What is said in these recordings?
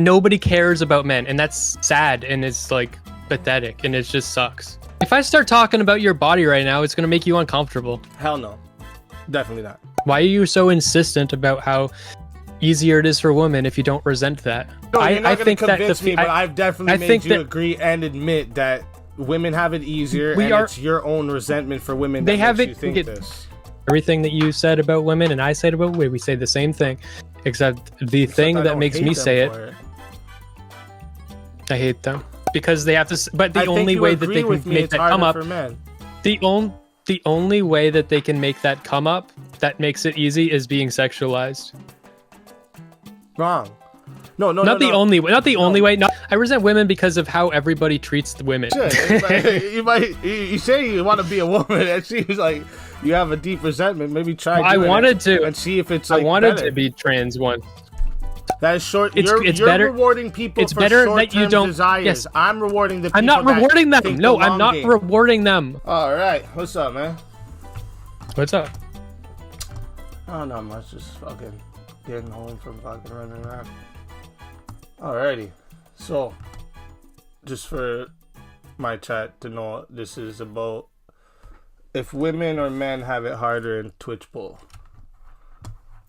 nobody cares about men, and that's sad, and it's like pathetic, and it just sucks. If I start talking about your body right now, it's gonna make you uncomfortable. Hell no, definitely not. Why are you so insistent about how easier it is for women if you don't resent that? No, you're not gonna convince me, but I I've definitely made you agree and admit that women have it easier, and it's your own resentment for women that makes you think this. Everything that you said about women and I said about women, we say the same thing, except the thing that makes me say it, I hate them because they have to. But the only way that they can make that come up, the only way that they can make that come up that makes it easy is being sexualized. Wrong. No, not the only way. Not the only way. No, I resent women because of how everybody treats the women. You say you want to be a woman, and she's like, you have a deep resentment. Maybe try. I wanted to, and see if it's. Like, I wanted to be trans once. That is short. It's you're better. Rewarding people it's for better short-term that you don't. desires. Yes, I'm rewarding the people. I'm not rewarding them. No, I'm not rewarding them. All right, what's up, man? What's up? Oh, not much. Just fucking getting home from fucking running around. Alrighty, so just for my chat to know, this is about if women or men have it harder in Twitch poll.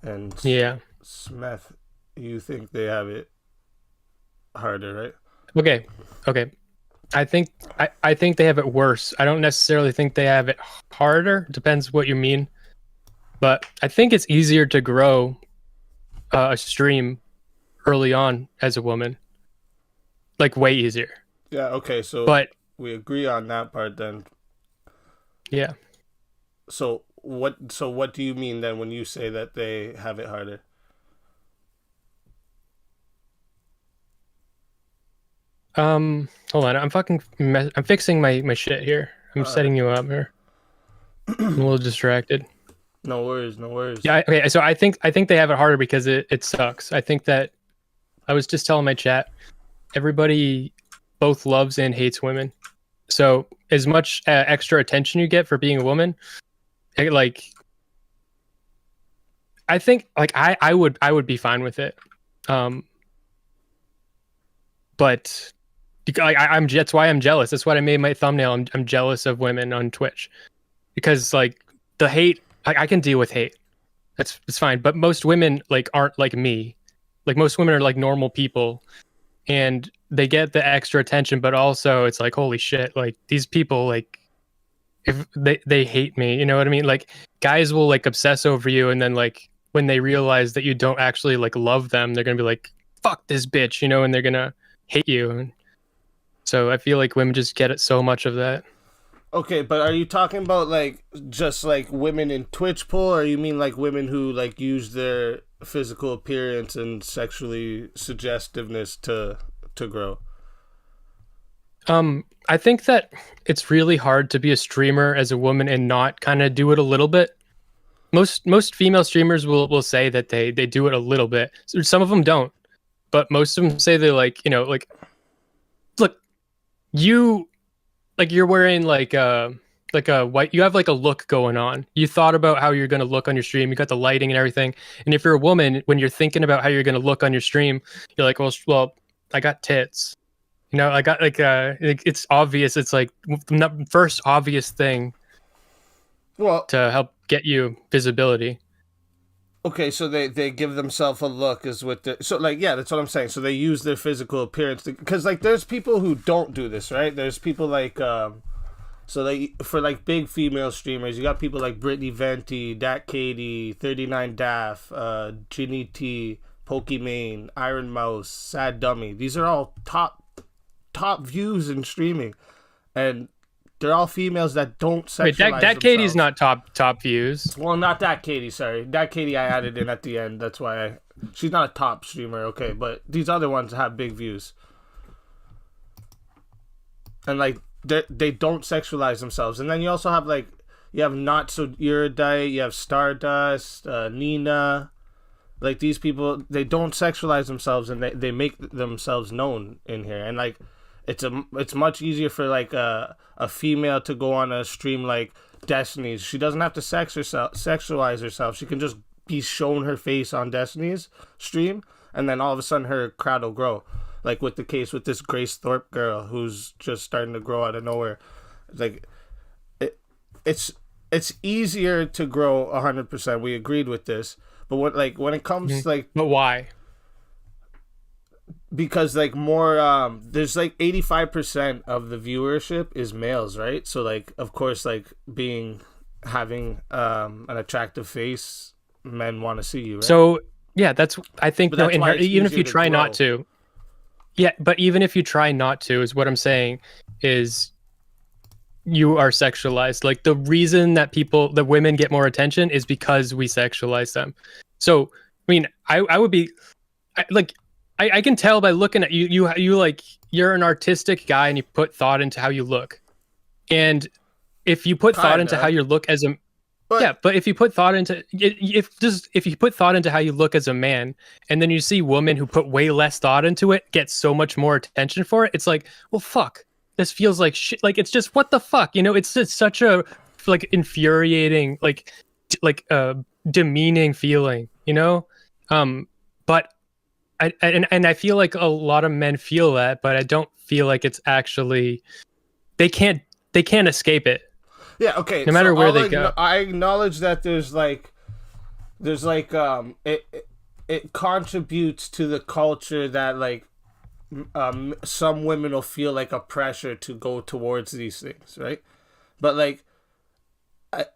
And yeah, Smeth, you think they have it harder, right? Okay. I think they have it worse. I don't necessarily think they have it harder. Depends what you mean. But I think it's easier to grow a stream early on as a woman. Like way easier. Yeah, okay, so but we agree on that part then. Yeah. So what do you mean then when you say that they have it harder? Hold on. I'm fixing my shit here. I'm setting you up here. I'm a little distracted. No worries. Yeah, okay. So I think they have it harder because it sucks. I think that I was just telling my chat, everybody both loves and hates women. So as much extra attention you get for being a woman, I think like I would be fine with it. But that's why I'm jealous. That's why I made my thumbnail. I'm jealous of women on Twitch because like the hate, I can deal with hate. It's fine. But most women like aren't like me. Like most women are like normal people and they get the extra attention, but also it's like, holy shit, like these people, like if they hate me, you know what I mean? Like guys will like obsess over you. And then like when they realize that you don't actually like love them, they're going to be like, fuck this bitch, you know, and they're going to hate you. So I feel like women just get it so much of that. Okay, but are you talking about like just like women in Twitch poll, or you mean like women who like use their physical appearance and sexually suggestiveness to grow? I think that it's really hard to be a streamer as a woman and not kind of do it a little bit. Most female streamers will say that they do it a little bit. Some of them don't, but most of them say they like, you know, like look, you're wearing like a white, you have like a look going on. You thought about how you're going to look on your stream. You got the lighting and everything. And if you're a woman, when you're thinking about how you're going to look on your stream, you're like, well, I got tits. You know, I got like it's obvious. It's like the first obvious thing to help get you visibility. Okay, so they give themselves a look is with the, so like, yeah, that's what I'm saying. So they use their physical appearance because like there's people who don't do this, right? There's people like so like for like big female streamers, you got people like Brittany Venti, Dat Katie, 39 Daff, Ginny T, Pokimane, Iron Mouse, Sad Dummy. These are all top views in streaming, and they're all females that don't sexualize themselves. That Katie's not top views. Well, not that Katie, sorry. That Katie I added in at the end. That's why she's not a top streamer, okay, but these other ones have big views. And like they don't sexualize themselves. And then you also have like you have Not So Erudite, you have Stardust, Nina. Like these people, they don't sexualize themselves and they make themselves known in here. And like it's much easier for like a female to go on a stream like Destiny's. She doesn't have to sexualize herself. She can just be shown her face on Destiny's stream, and then all of a sudden her crowd will grow. Like with the case with this Grace Thorpe girl who's just starting to grow out of nowhere. Like it, it's it's easier to grow 100%. We agreed with this, but when it comes like, But why? because like more there's like 85% of the viewership is males, right? So like of course like having an attractive face, men want to see you, right? So yeah, that's I think But no. that's why it's Even if easier you to try grow. not to, yeah, but even if you try not to, is what I'm saying is you are sexualized. Like the reason that the women get more attention is because we sexualize them. So I mean, I would be like I can tell by looking at you. You like you're an artistic guy and you put thought into how you look. And if you put thought into how Kinda. you look as a But yeah, but if you put thought into if you put thought into how you look as a man, and then you see women who put way less thought into it get so much more attention for it, it's like, well, fuck, this feels like shit. Like it's just what the fuck, you know? It's just such a like infuriating, demeaning feeling, you know? But and I feel like a lot of men feel that, but I don't feel like it's actually they can't they can't escape it, yeah, okay. no So matter where they go. I acknowledge that there's like it contributes to the culture that like some women will feel like a pressure to go towards these things, right? But like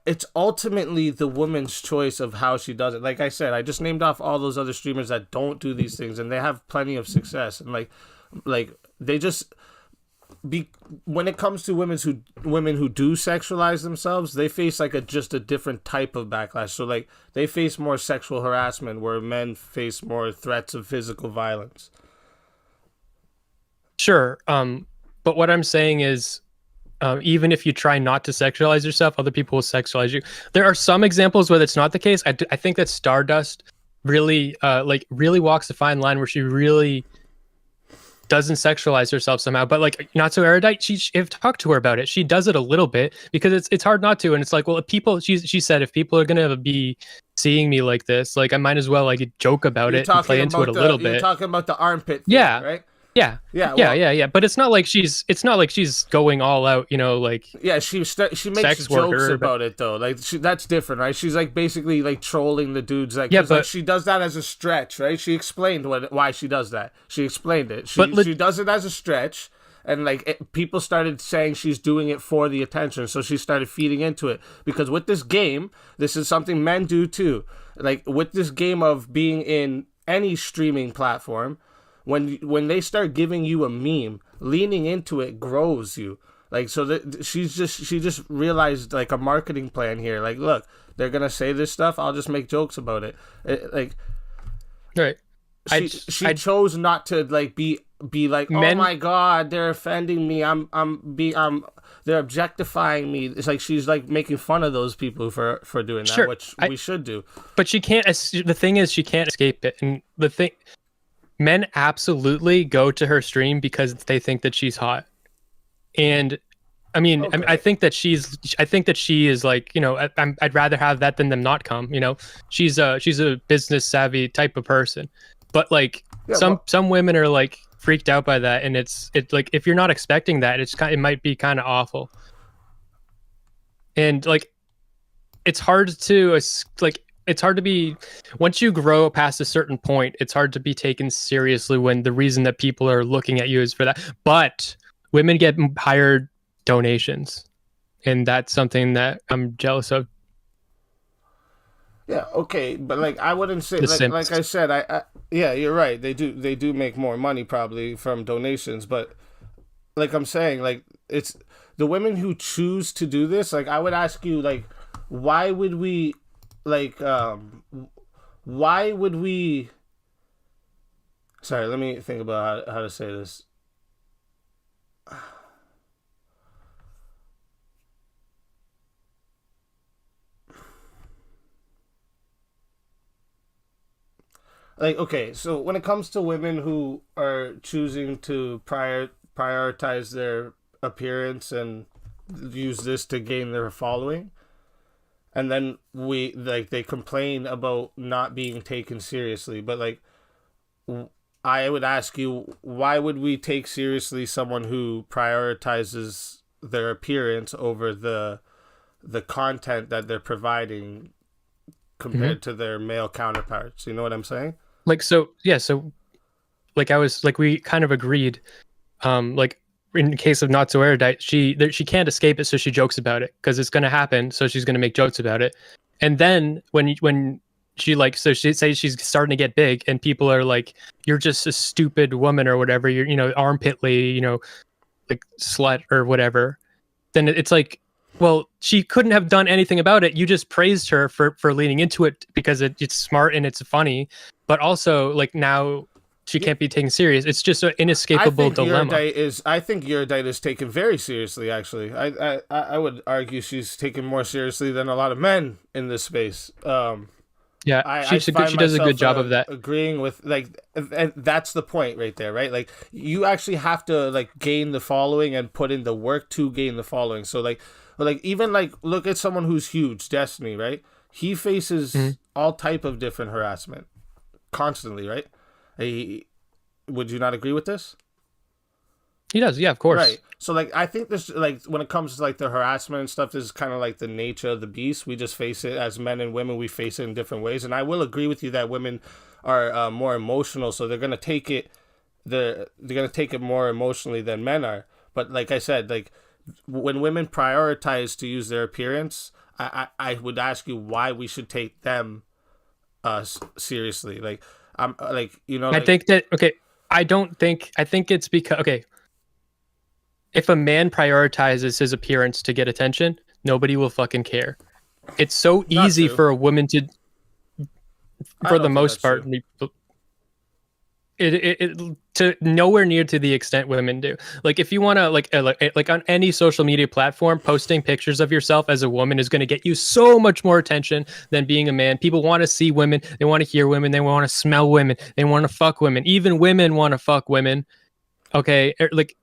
it's ultimately the woman's choice of how she does it. Like I said, I just named off all those other streamers that don't do these things, and they have plenty of success. And like they just be when it comes to women who do sexualize themselves, they face like just a different type of backlash. So like they face more sexual harassment, where men face more threats of physical violence. Sure. But what I'm saying is, even if you try not to sexualize yourself, other people will sexualize you. There are some examples where that's not the case. I think that Stardust really, really walks the fine line where she really doesn't sexualize herself somehow. But like, not so erudite. I've talked to her about it. She does it a little bit because it's hard not to. And it's like, well, if people, she said, if people are gonna be seeing me like this, like I might as well like joke about it and play into it a little You're bit. talking about the armpit thing, Yeah. right? Yeah. Yeah, Yeah, well, yeah. But it's not like she's going all out, you know, like yeah, she makes sex jokes worker. But about it though. Like that's different, right? She's like basically like trolling the dudes, like yeah, because like but she does that as a stretch, right? She explained why she does that. She explained it. but She does it as a stretch, and like people started saying she's doing it for the attention, so she started feeding into it. Because with this game, this is something men do too. Like with this game of being in any streaming platform, when they start giving you a meme, leaning into it grows you. Like so that she just realized like a marketing plan here. Like, look, they're gonna say this stuff. I'll just make jokes about it. Like right. she chose not to like be like, oh Men my god, they're offending me. They're objectifying me. It's like she's like making fun of those people for doing that, sure. which we should do. But she can't. The thing is, she can't escape it. And the thing, men absolutely go to her stream because they think that she's hot. And I mean, Okay. I think that she is like, you know, I'd rather have that than them not come. You know, she's a business savvy type of person. But like Yeah, some women are like freaked out by that, and it's like if you're not expecting that, it might be kind of awful. And like it's hard to like it's hard to be once you grow past a certain point, it's hard to be taken seriously when the reason that people are looking at you is for that. But women get higher donations, and that's something that I'm jealous of. yeah, okay, but like I wouldn't say The like simps. I said, yeah, you're right. They do make more money probably from donations, but like I'm saying, like it's the women who choose to do this. Like I would ask you, like, why would we, like, why would we? Sorry, let me think about how to say this. Like, okay, so when it comes to women who are choosing to prioritize their appearance and use this to gain their following, and then we like they complain about not being taken seriously, but like I would ask you, why would we take seriously someone who prioritizes their appearance over the content that they're providing Mhm. compared to their male counterparts? You know what I'm saying? Like so, yeah. So like I was like we kind of agreed. Like in the case of not so erudite, she can't escape it, so she jokes about it because it's gonna happen. So she's gonna make jokes about it, and then when she like so she says she's starting to get big, and people are like, "You're just a stupid woman or whatever. You're armpitly, like slut or whatever." Then it's like, well, she couldn't have done anything about it. You just praised her for leaning into it because it's smart and it's funny, but also like now she Yeah, can't be taken serious. It's just an inescapable dilemma. I think Erudite is taken very seriously. Actually, I would argue she's taken more seriously than a lot of men in this space. Yeah, I find she does a good myself job of that. agreeing with like, and that's the point right there, right? Like you actually have to like gain the following and put in the work to gain the following. So like even like look at someone who's huge, Destiny, right? He faces Mhm. all type of different harassment constantly, right? He, would you not agree with this? He does, yeah, of Right. course. So like I think this like when it comes to like the harassment and stuff, this is kind of like the nature of the beast. We just face it as men and women. We face it in different ways, and I will agree with you that women are more emotional, so they're gonna take it. They're gonna take it more emotionally than men are. But like I said, like when women prioritize to use their appearance, I would ask you why we should take them seriously. Like I'm like I like think that okay. I think it's because okay. If a man prioritizes his appearance to get attention, nobody will fucking care. It's so not easy true. for a woman to, I for the don't think most that's part, true. it to nowhere near to the extent women do. Like if you want to like on any social media platform, posting pictures of yourself as a woman is going to get you so much more attention than being a man. People want to see women, they want to hear women, they want to smell women, they want to fuck women. Even women want to fuck women. Okay, like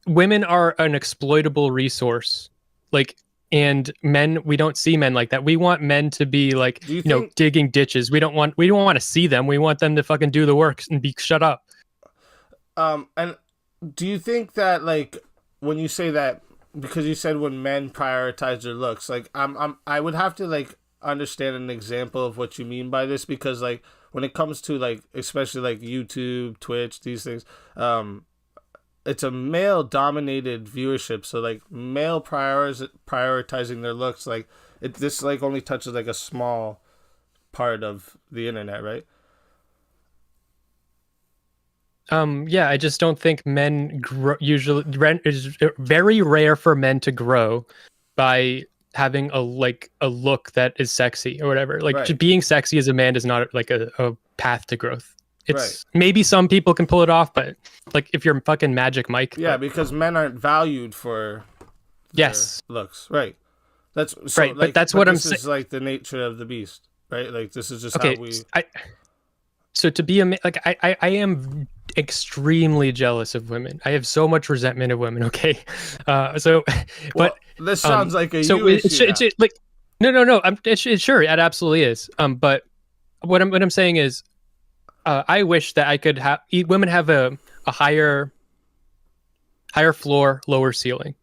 women are an exploitable resource. Like and men, we don't see men like that. We want men to be like, Do you think digging ditches. We don't want to see them. We want them to fucking do the work and be shut up. and do you think that like when you say that because you said when men prioritize their looks, like I would have to like understand an example of what you mean by this because like when it comes to like especially like YouTube, Twitch, these things, it's a male dominated viewership, so like prioritizing their looks like this like only touches like a small part of the internet, right? Yeah, I just don't think men grow usually is very rare for men to grow by having a look that is sexy or whatever. Like Right. just being sexy as a man is not like a path to growth. Right. It's maybe some people can pull it off, but like if you're fucking Magic Mike, Yeah, but because men aren't valued for their yes, looks. Right. That's so right. But like that's but what I'm this saying. is like the nature of the beast, right? Like this is just how Okay, we I so to be a like I am extremely jealous of women. I have so much resentment of women. Okay, so but well, this sounds like a so you issue now. like no sure it absolutely is. But what I'm saying is I wish that I could have women have a higher floor, lower ceiling.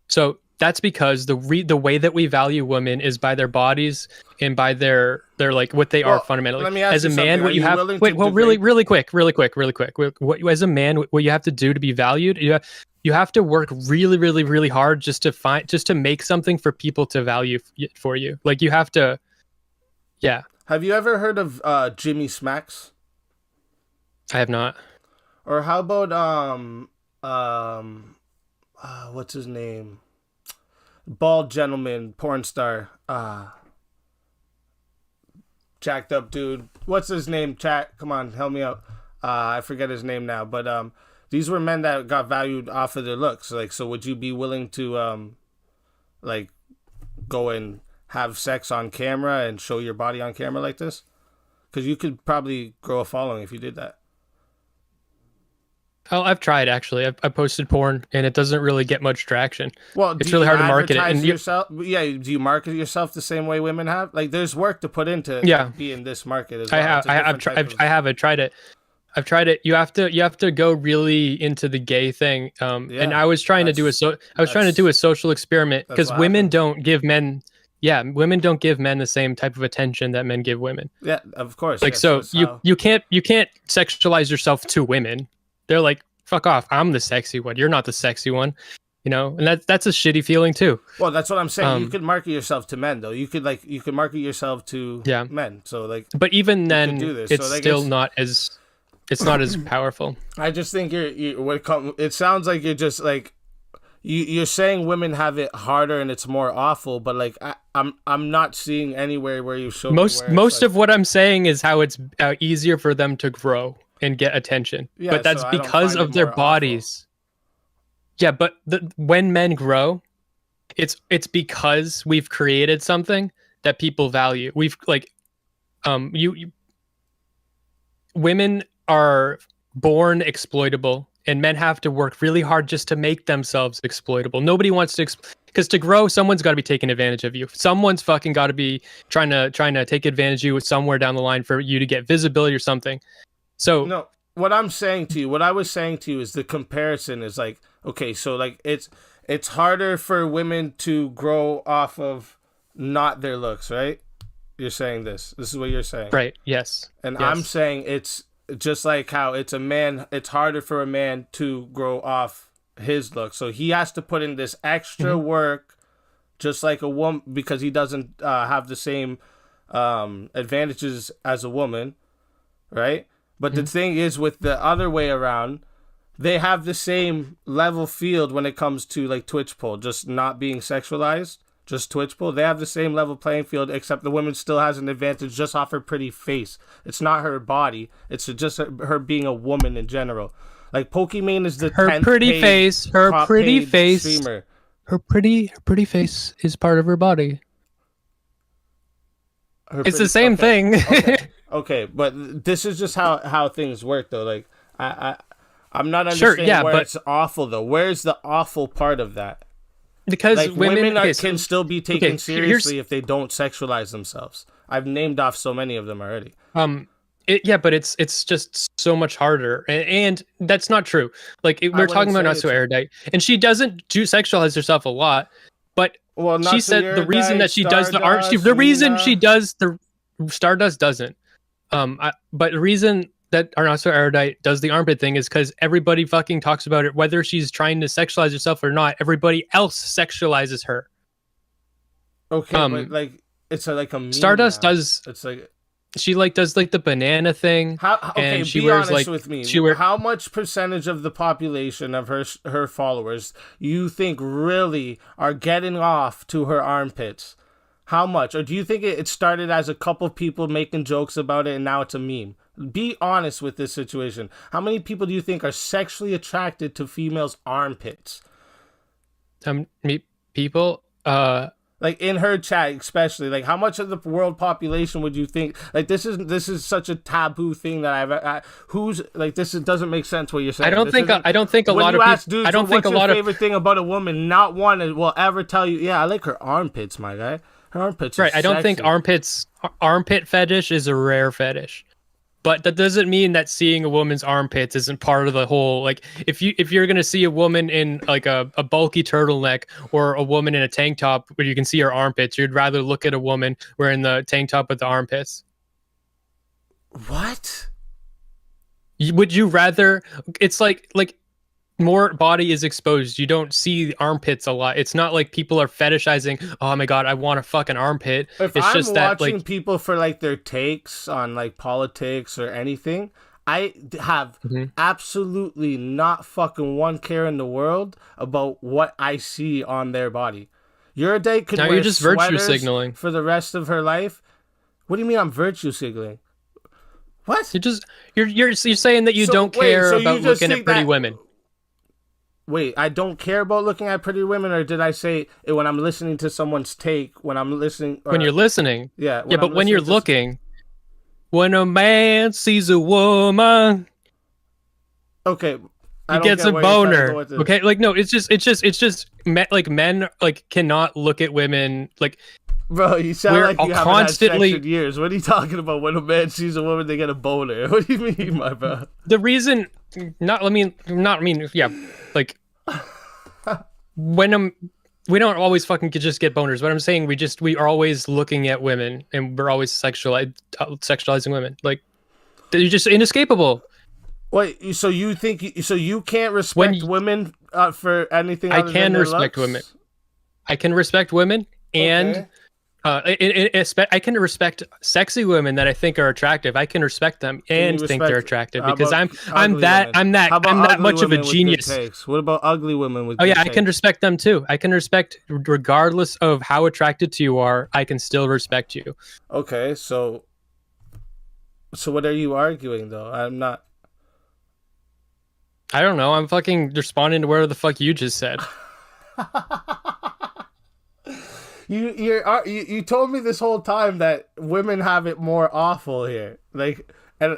So that's because the way that we value women is by their bodies and by their like what they are Well, fundamentally. let me ask As you a something. man, Are what you you have willing to wait, well, debate? really quick. What as a man, what you have to do to be valued, you have to work really hard just to make something for people to value for you. Like you have to, yeah. Have you ever heard of Jimmy Smacks? I have not. Or how about what's his name? Bald gentleman, porn star. Jacked up dude. What's his name? Chat. Come on, help me out. I forget his name now, but these were men that got valued off of their looks. Like, so would you be willing to like go and have sex on camera and show your body on camera like this? Because you could probably grow a following if you did that. Oh, I've tried actually. I posted porn and it doesn't really get much traction. Well, do It's really you hard to market it, advertise and yourself? Yeah, do you market yourself the same way women have? Like, there's work to put into yeah, be in this market as well. It's a different type of. I have tried it. I've tried it. You have to go really into the gay thing. And Yeah, I was trying to do a that's social experiment that's because what women happens. don't give men, yeah, women don't give men the same type of attention that men give women. Yeah, of course. Like, Yes, so that's you how. you can't sexualize yourself to women. They're like, fuck off. I'm the sexy one. You're not the sexy one. And that's a shitty feeling too. Well, that's what I'm saying. You Um, could market yourself to men, though. You could market yourself to yeah. men. So like But even you could then, do this. So it's like still not as it's not as powerful. I just think it sounds like you're just like you're saying women have it harder and it's more awful, but like I'm not seeing anywhere where you show me Most where it's most like, of what I'm saying is how it's easier for them to grow and get attention. yeah. But So that's I don't because find it of their more awful. bodies. Yeah, but when men grow, it's because we've created something that people value. We've like you women are born exploitable and men have to work really hard just to make themselves exploitable. Nobody wants to because to grow someone's got to be taking advantage of you. Someone's fucking got to be trying to take advantage of you somewhere down the line for you to get visibility or something. So, No, what I was saying to you is the comparison is like, okay, so like it's harder for women to grow off of not their looks, right? You're saying this. This is what you're saying. right, yes. And I'm Yes. saying it's just like how it's harder for a man to grow off his look. So he has to put in this extra Mhm. work just like a woman because he doesn't have the same advantages as a woman, right? But the Mhm. thing is, with the other way around, they have the same level field when it comes to like Twitch poll, just not being sexualized, just Twitch poll. They have the same level playing field, except the woman still has an advantage just off her pretty face. It's not her body; it's just her being a woman in general. Like Pokimane is the Her 10th pretty paid, face, her top pretty paid face, streamer. her pretty face is part of her body. Her It's the pretty same okay, thing. okay, but this is just how things work though. Like I I'm not Sure, understanding yeah, where but it's awful though. Where's the awful part of it? because Like women, okay, can so still be taken okay, here's seriously if they don't sexualize themselves. I've named off so many of them already. yeah, but it's just so much harder, and that's not true. Like I we're wouldn't talking about say not so it's erudite, and she doesn't do sexualize herself a lot, but well, she not to said the reason erudite, that she does the art, Stardust, the reason she Nina. does the Stardust doesn't. But the reason that are not so erudite does the armpit thing is because everybody fucking talks about it, whether she's trying to sexualize herself or not. Everybody else sexualizes her. Okay, but Um, like it's like a meme Stardust now. does It's like she like does like the banana thing, okay, and she be wears honest like with me. she wear How much percentage of the population of her followers you think really are getting off to her armpits? How much? Or do you think it started as a couple people making jokes about it and now it's a meme? Be honest with this situation. How many people do you think are sexually attracted to females' armpits? meet people. Like in her chat, especially, like how much of the world population would you think? Like this is such a taboo thing that who's like this doesn't make sense what you're saying. This isn't, I don't think a when lot you of ask people. I dudes don't think what's a your lot of favorite thing about a woman, not one will ever tell you, yeah, I like her armpits, my guy. Her armpits are right. I don't think sexy. armpit fetish is a rare fetish. But that doesn't mean that seeing a woman's armpits isn't part of the whole. Like if you're gonna see a woman in like a bulky turtleneck or a woman in a tank top where you can see her armpits, you'd rather look at a woman wearing the tank top with the armpits. What? Would you rather? It's like more body is exposed. You don't see the armpits a lot. It's not like people are fetishizing. Oh my god, I want a fucking armpit. If It's I'm just that watching like. people for like their takes on like politics or anything, I have Mhm. absolutely not fucking one care in the world about what I see on their body. Your date could Now wear you're just virtue sweaters signaling. for the rest of her life. What do you mean I'm virtue signaling? What? You're saying that you So don't wait, care so you about just looking at think pretty that women. wait, I don't care about looking at pretty women, or did I say it when I'm listening to someone's take, when I'm listening, When you're or listening. yeah, Yeah, when I'm but when you're listening to looking, when a man sees a woman, okay, I he don't gets get a where you're trying to go boner. with this. Okay, like no, it's just like men like cannot look at women like Bro, you sound We're like all you haven't had sex constantly in years. What are you talking about? When a man sees a woman, they get a boner. What do you mean, my bro? the reason. Yeah, like when we don't always fucking just get boners. But I'm saying we are always looking at women and we're always sexualizing women. Like they're just inescapable. Wait, so you think so you can't When respect women for anything I other than can their respect looks? women, I can respect women, and Okay. I can respect sexy women that I think are attractive. I can respect them Can you and think they're respect attractive how because about ugly women? How about I'm that ugly much of a women with good genius. takes? What about ugly women with Oh yeah, good I can takes? respect them too. I can respect regardless of how attracted to you are. I can still respect you. Okay, so what are you arguing though? I'm not. I don't know. I'm fucking responding to whatever the fuck you just said. You told me this whole time that women have it more awful here. Like, and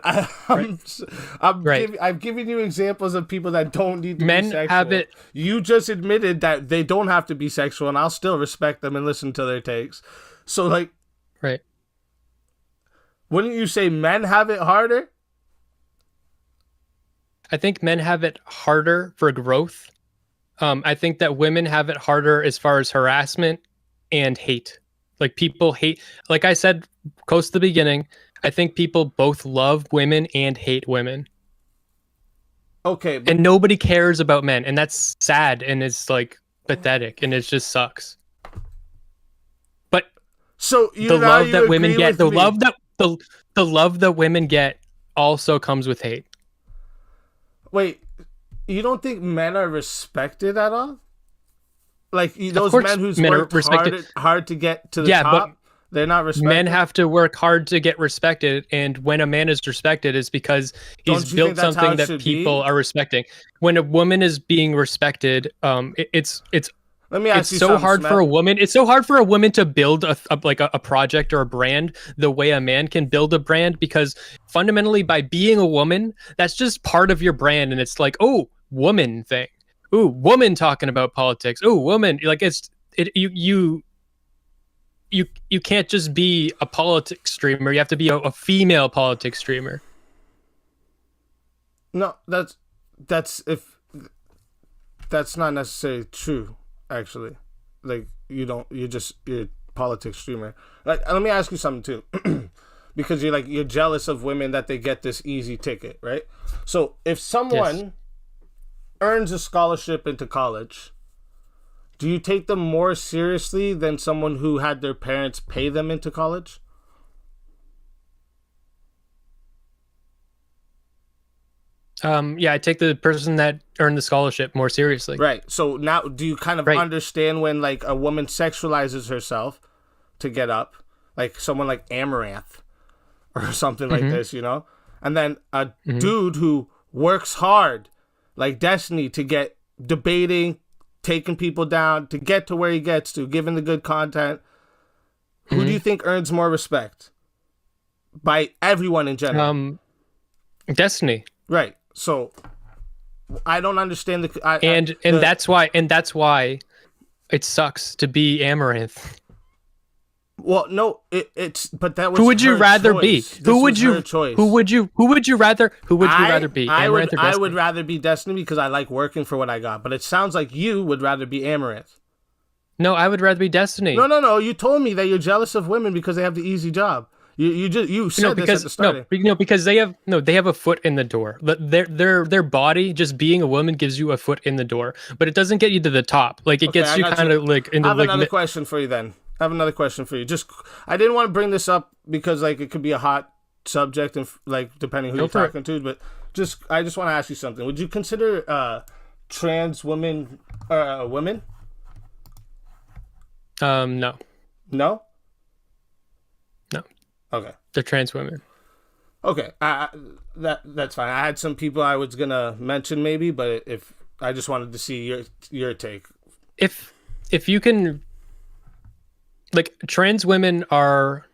Right. Right. I'm giving you examples of people that don't need to be Men have sexual. it. You just admitted that they don't have to be sexual, and I'll still respect them and listen to their takes. So, like, Right. wouldn't you say men have it harder? I think men have it harder for growth. I think that women have it harder as far as harassment and hate. Like people hate, like I said close to the beginning, I think people both love women and hate women. Okay, but And nobody cares about men. And that's sad and it's like pathetic and it just sucks. But so the now love you that women agree get, with me. the love that women get also comes with hate. Wait, you don't think men are respected at all? Like Of those course men who's men are worked respected. hard to get to the Yeah, but top, they're not men respected. have to work hard to get respected, and when a man is respected is because he's Don't you think built that's how something it that should people be? are respecting. When a woman is being respected, Let me it's ask you so something, hard for Smeth. a woman. It's so hard for a woman to build a project or a brand the way a man can build a brand, because fundamentally by being a woman, that's just part of your brand, and it's like, oh, woman thing, ooh, woman talking about politics, ooh, woman, like you can't just be a politics streamer. You have to be a female politics streamer. No, that's if that's not necessarily true. Actually, like you're a politics streamer. Like, let me ask you something too, because you're jealous of women that they get this easy ticket, right? So if Yes. someone earns a scholarship into college, do you take them more seriously than someone who had their parents pay them into college? Yeah, I take the person that earned the scholarship more seriously. Right. So now, do you kind of Right. understand when like a woman sexualizes herself to get up, like someone like Amaranth or something like Mm-hmm. this, and then a Mm-hmm. dude who works hard, like Destiny, to get debating, taking people down, to get to where he gets to, giving the good content. Who do you think earns more respect by everyone in general? Destiny. Right. So I don't understand And that's why it sucks to be Amaranth. Well, no, it's but that was Who would you her rather choice. be? This was her choice. Who would you rather be? I Amaranth would or Destiny? I would rather be Destiny because I like working for what I got. But it sounds like you would rather be Amaranth. No, I would rather be Destiny. No. You told me that you're jealous of women because they have the easy job. You said this at the start. Because they have a foot in the door. Their body, just being a woman, gives you a foot in the door, but it doesn't get you to the top. Like it Okay, gets I you got kind of like I into have like another question for you then. I have another question for you. Just I didn't want to bring this up because like it could be a hot subject and like depending who Go you're for it. talking to, but I just want to ask you something. Would you consider trans women women? No, No? no, Okay. they're trans women. Okay. That's fine. I had some people I was going to mention maybe, but if I just wanted to see your take. If you can, like, trans women are,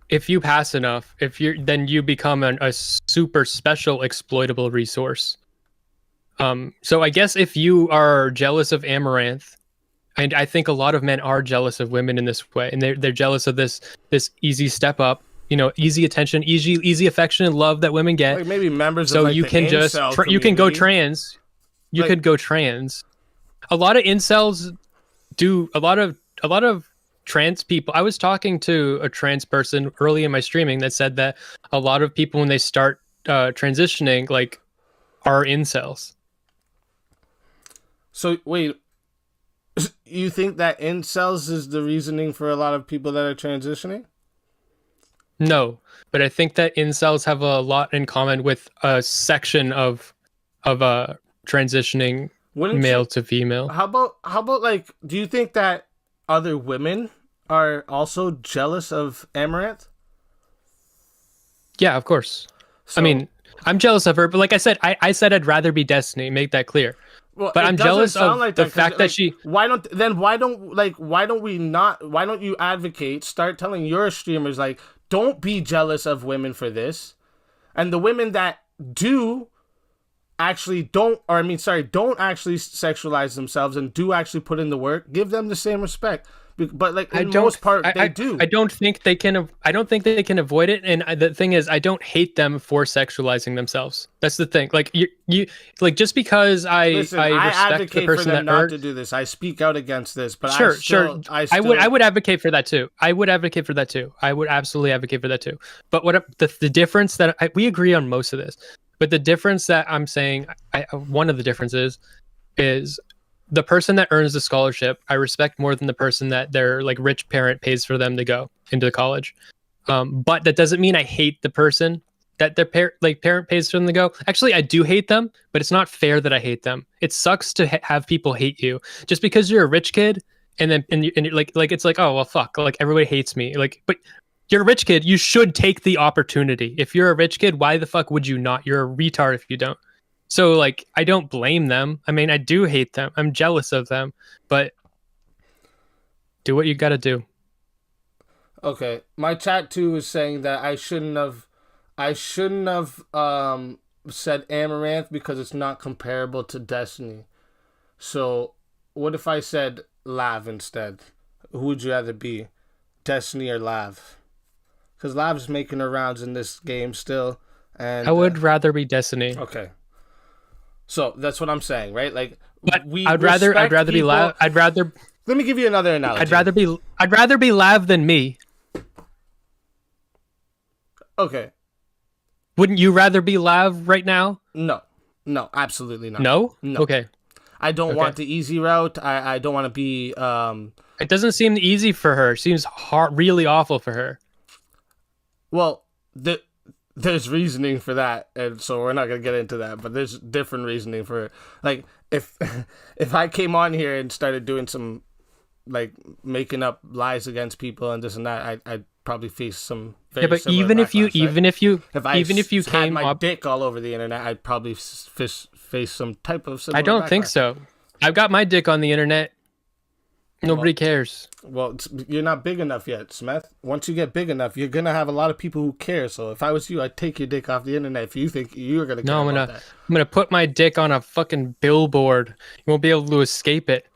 if you pass enough, then you become a super special exploitable resource. So I guess if you are jealous of Amaranth, And I think a lot of men are jealous of women in this way, and they're jealous of this easy step up, easy attention, easy affection and love that women get. Like maybe members of So like you the can just incel you can go community. trans. You Like, could go trans. A lot of incels do a lot of trans people. I was talking to a trans person early in my streaming that said that a lot of people when they start transitioning like are incels. so wait, you think that incels is the reasoning for a lot of people that are transitioning? No, but I think that incels have a lot in common with a section of transitioning Wouldn't male you? to female. How about like? Do you think that other women are also jealous of Amaranth? Yeah, of course. I So, mean, I'm jealous of her, but like I said, I said I'd rather be Destiny. Make that clear. well, But it I'm doesn't jealous sound of like that the because fact that like, she. why don't we not? Why don't you advocate? Start telling your streamers like, don't be jealous of women for this, and the women that do actually don't, or I mean, sorry, don't actually sexualize themselves and do actually put in the work, give them the same respect. But like I in don't. most part, they I do. don't think they can. I don't think they can avoid it. And the thing is, I don't hate them for sexualizing themselves. That's the thing. Like you like just because Listen, I I respect the advocate for person them that not earned. to do this. I speak out against this, but Sure. I I still, would advocate for that too. I would advocate for that too. I would absolutely advocate for that too. But the difference that we agree on most of this, but the difference that I'm saying, one of the differences is the person that earns the scholarship. I respect more than the person that their like rich parent pays for them to go into the college. But that doesn't mean I hate the person that their parent pays for them to go. Actually, I do hate them, but it's not fair that I hate them. It sucks to have people hate you just because you're a rich kid, and then and like it's like, oh well, fuck, like everybody hates me. Like, but you're a rich kid. You should take the opportunity. If you're a rich kid, why the fuck would you not? You're a retard if you don't. So like, I don't blame them. I mean, I do hate them. I'm jealous of them, but do what you got to do. okay. My chat too is saying that I shouldn't have said Amaranth because it's not comparable to Destiny. So what if I said Lav instead? Who would you rather be, Destiny or Lav? Because Lav's making her rounds in this game still, I and would rather be Destiny, okay. So that's what I'm saying, right? Like but we I'd respect rather be people. Lav. Let me give you another analogy. I'd rather be Lav than me. Okay. Wouldn't you rather be Lav right now? No. No, absolutely not. No. No. Okay. I don't Okay. want the easy route. I don't want to be It doesn't seem easy for her. It seems hard, really awful for her. well, there's reasoning for that, and so we're not gonna get into that. But there's different reasoning for it. Like if if I came on here and started doing some like making up lies against people and this and that, I'd probably face some very Yeah, but similar even if you, backlash, right? even if you had came my up, dick all over the internet, I'd probably face some type of similar I don't think backlash. so. I've got my dick on the internet. Nobody cares. Well, you're not big enough yet, Smeth. Once you get big enough, you're gonna have a lot of people who care. So if I was you, I'd take your dick off the internet if you think you're gonna care No, about that. I'm gonna put my dick on a fucking billboard. You won't be able to escape it.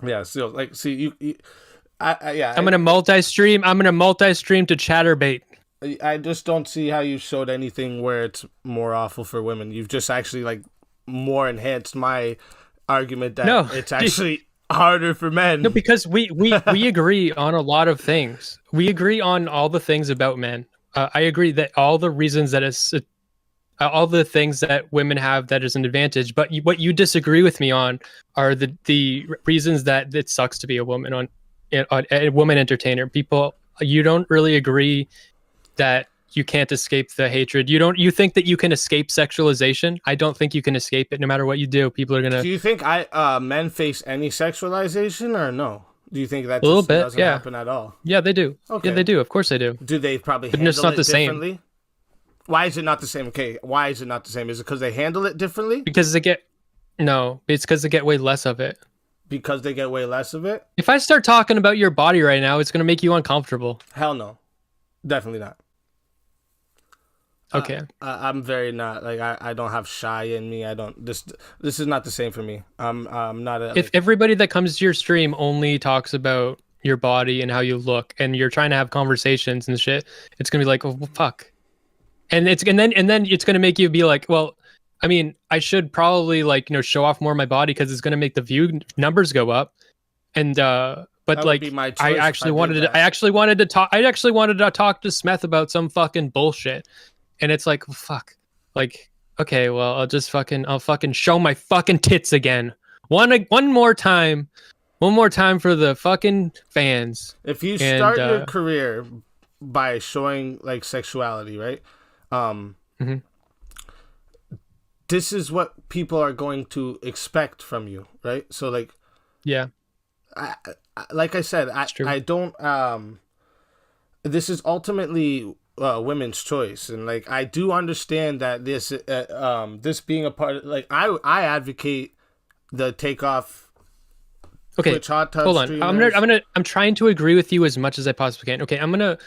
Yeah. So like, see, yeah. I'm gonna multi-stream. I'm gonna multi-stream to ChatterBait. I just don't see how you showed anything where it's more awful for women. You've just actually like more enhanced my argument that No. it's actually harder for men. No, because we agree on a lot of things. We agree on all the things about men. I agree that all the reasons that it's all the things that women have that is an advantage. But what you disagree with me on are the reasons that it sucks to be a woman on a woman entertainer. People, you don't really agree that you can't escape the hatred. You think that you can escape sexualization. I don't think you can escape it. No matter what you do, people are gonna Do you think men face any sexualization or no? Do you think that a little just bit. doesn't Yeah, happen at all? yeah, they do. Okay. Yeah, they do. Of course, they do. Do they probably But handle it's not it the same. differently? Why is it not the same? Okay, why is it not the same? Is it because they handle it differently? Because it's because they get way less of it. Because they get way less of it? If I start talking about your body right now, it's gonna make you uncomfortable. Hell no. Definitely not. Okay. I'm very not like I don't have shy in me. I don't this is not the same for me. I'm not a If like everybody that comes to your stream only talks about your body and how you look, and you're trying to have conversations and shit, it's gonna be like, oh well, fuck. And then it's gonna make you be like, well, I mean, I should probably like show off more of my body because it's gonna make the view numbers go up. And but that would be like my choice if I did I that. actually wanted to talk. I actually wanted to talk to Smeth about some fucking bullshit. And it's like, well, fuck. Like, okay, well, I'll fucking show my fucking tits again. One more time. One more time for the fucking fans. If you And start your career by showing like sexuality, right? Um, mhm, this is what people are going to expect from you, right? So yeah, like I said, it's true. I don't this is ultimately women's choice, and like I do understand that this being a part of, like I advocate the takeoff Okay, Twitch hot tub hold on. streamers. I'm trying to agree with you as much as I possibly can. Okay, I'm gonna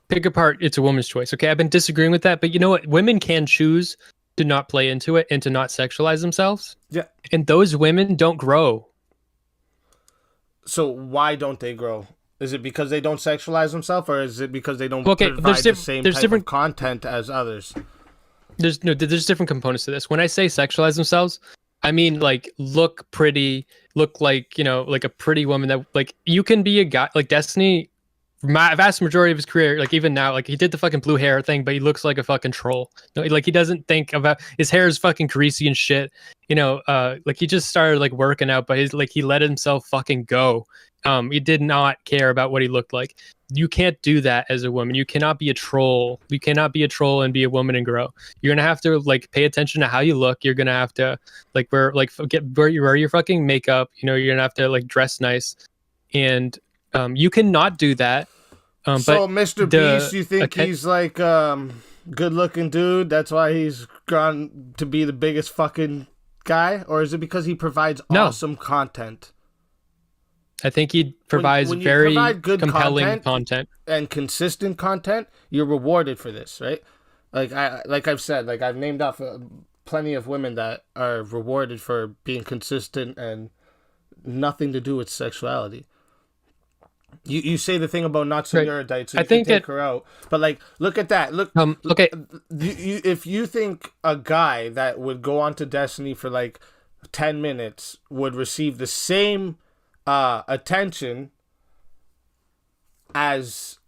pick apart it's a woman's choice. Okay, I've been disagreeing with that, but you know what? Women can choose to not play into it and to not sexualize themselves. Yeah. And those women don't grow. So why don't they grow? Is it because they don't sexualize themselves, or is it because they don't Okay, provide the same there's type different of content as others? there's different components to this. When I say sexualize themselves, I mean like look pretty, look like, like a pretty woman that like you can be a guy like Destiny. Vast majority of his career, like even now, like he did the fucking blue hair thing, but he looks like a fucking troll. Like he doesn't think about his hair is fucking greasy and shit. Like he just started like working out, but he let himself fucking go. He did not care about what he looked like. You can't do that as a woman. You cannot be a troll. You cannot be a troll and be a woman and grow. You're gonna have to like pay attention to how you look. You're gonna have to like wear your fucking makeup. You're gonna have to like dress nice, and you cannot do that. So But Mr. Beast, you think he's like good looking dude? That's why he's gone to be the biggest fucking guy, or is it because he provides No. awesome content? I think he provides when you very provide good compelling content and consistent content, you're rewarded for this, right? Like I've said, like I've named off plenty of women that are rewarded for being consistent and nothing to do with sexuality. You say the thing about not so Right. erudite, so I you think can take her out. But like, look at that. Look, okay. if you think a guy that would go on to Destiny for like 10 minutes would receive the same attention as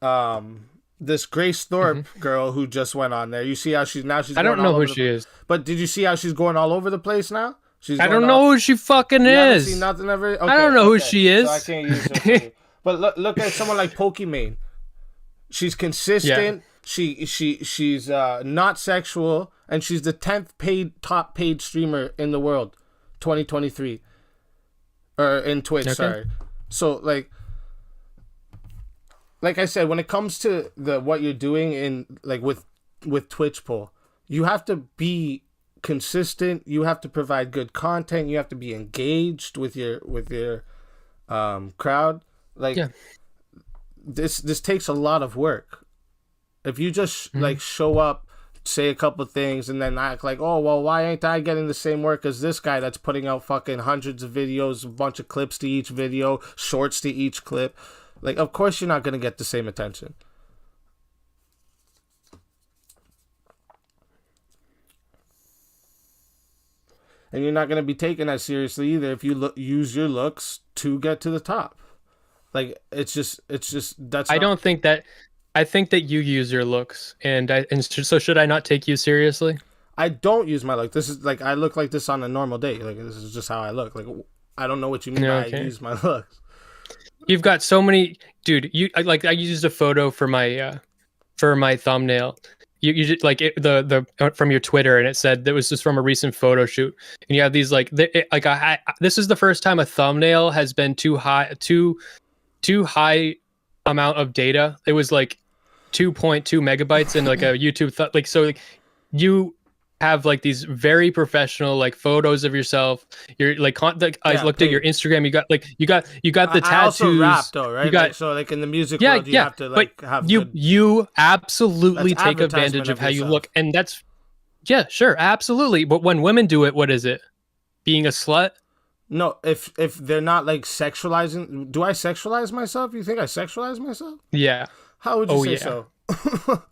this Grace Thorpe girl who just went on there. You see how she's I going don't know all who over she is. But did you see how she's going all over the place now? I don't know who she fucking You haven't is. seen nothing ever? Okay, I don't know who she is. So I can't use her for you. But look at someone like Pokimane. She's consistent. Yeah. She's not sexual, and she's the 10th top paid streamer in the world, 2023, or in Twitch. Okay. Sorry. So like I said, when it comes to what you're doing in like with Twitch poll, you have to be consistent. You have to provide good content. You have to be engaged with your crowd. Like this takes a lot of work. If you just like show up, say a couple things, and then act like, oh well, why ain't I getting the same work as this guy that's putting out fucking hundreds of videos, a bunch of clips to each video, shorts to each clip? Like, of course you're not gonna get the same attention. And you're not gonna be taken as seriously either if you use your looks to get to the top. Like it's just that's. I don't think that. I think that you use your looks, and so should I not take you seriously? I don't use my look. This is like I look like this on a normal day. Like this is just how I look. Like I don't know what you mean by I use my looks. You've got so many, dude. I used a photo for my thumbnail. You just like the from your Twitter, and it said that was just from a recent photo shoot. And you have these this is the first time a thumbnail has been too high amount of data. It was like 2.2 megabytes in like a YouTube have like these very professional like photos of yourself. You're like I Yeah, looked at your paid. Instagram. You got the I also rap tattoos. though, You right? got Like so, like in the music yeah, world, you yeah. have to But like have you good. you That's absolutely take advertisement advantage of of how you look, yourself. and that's yeah, sure, absolutely. But when women do it, what is it? Being a slut? No, if they're not like sexualizing, do I sexualize myself? You think I sexualize myself? Yeah. How would you Oh say yeah. so?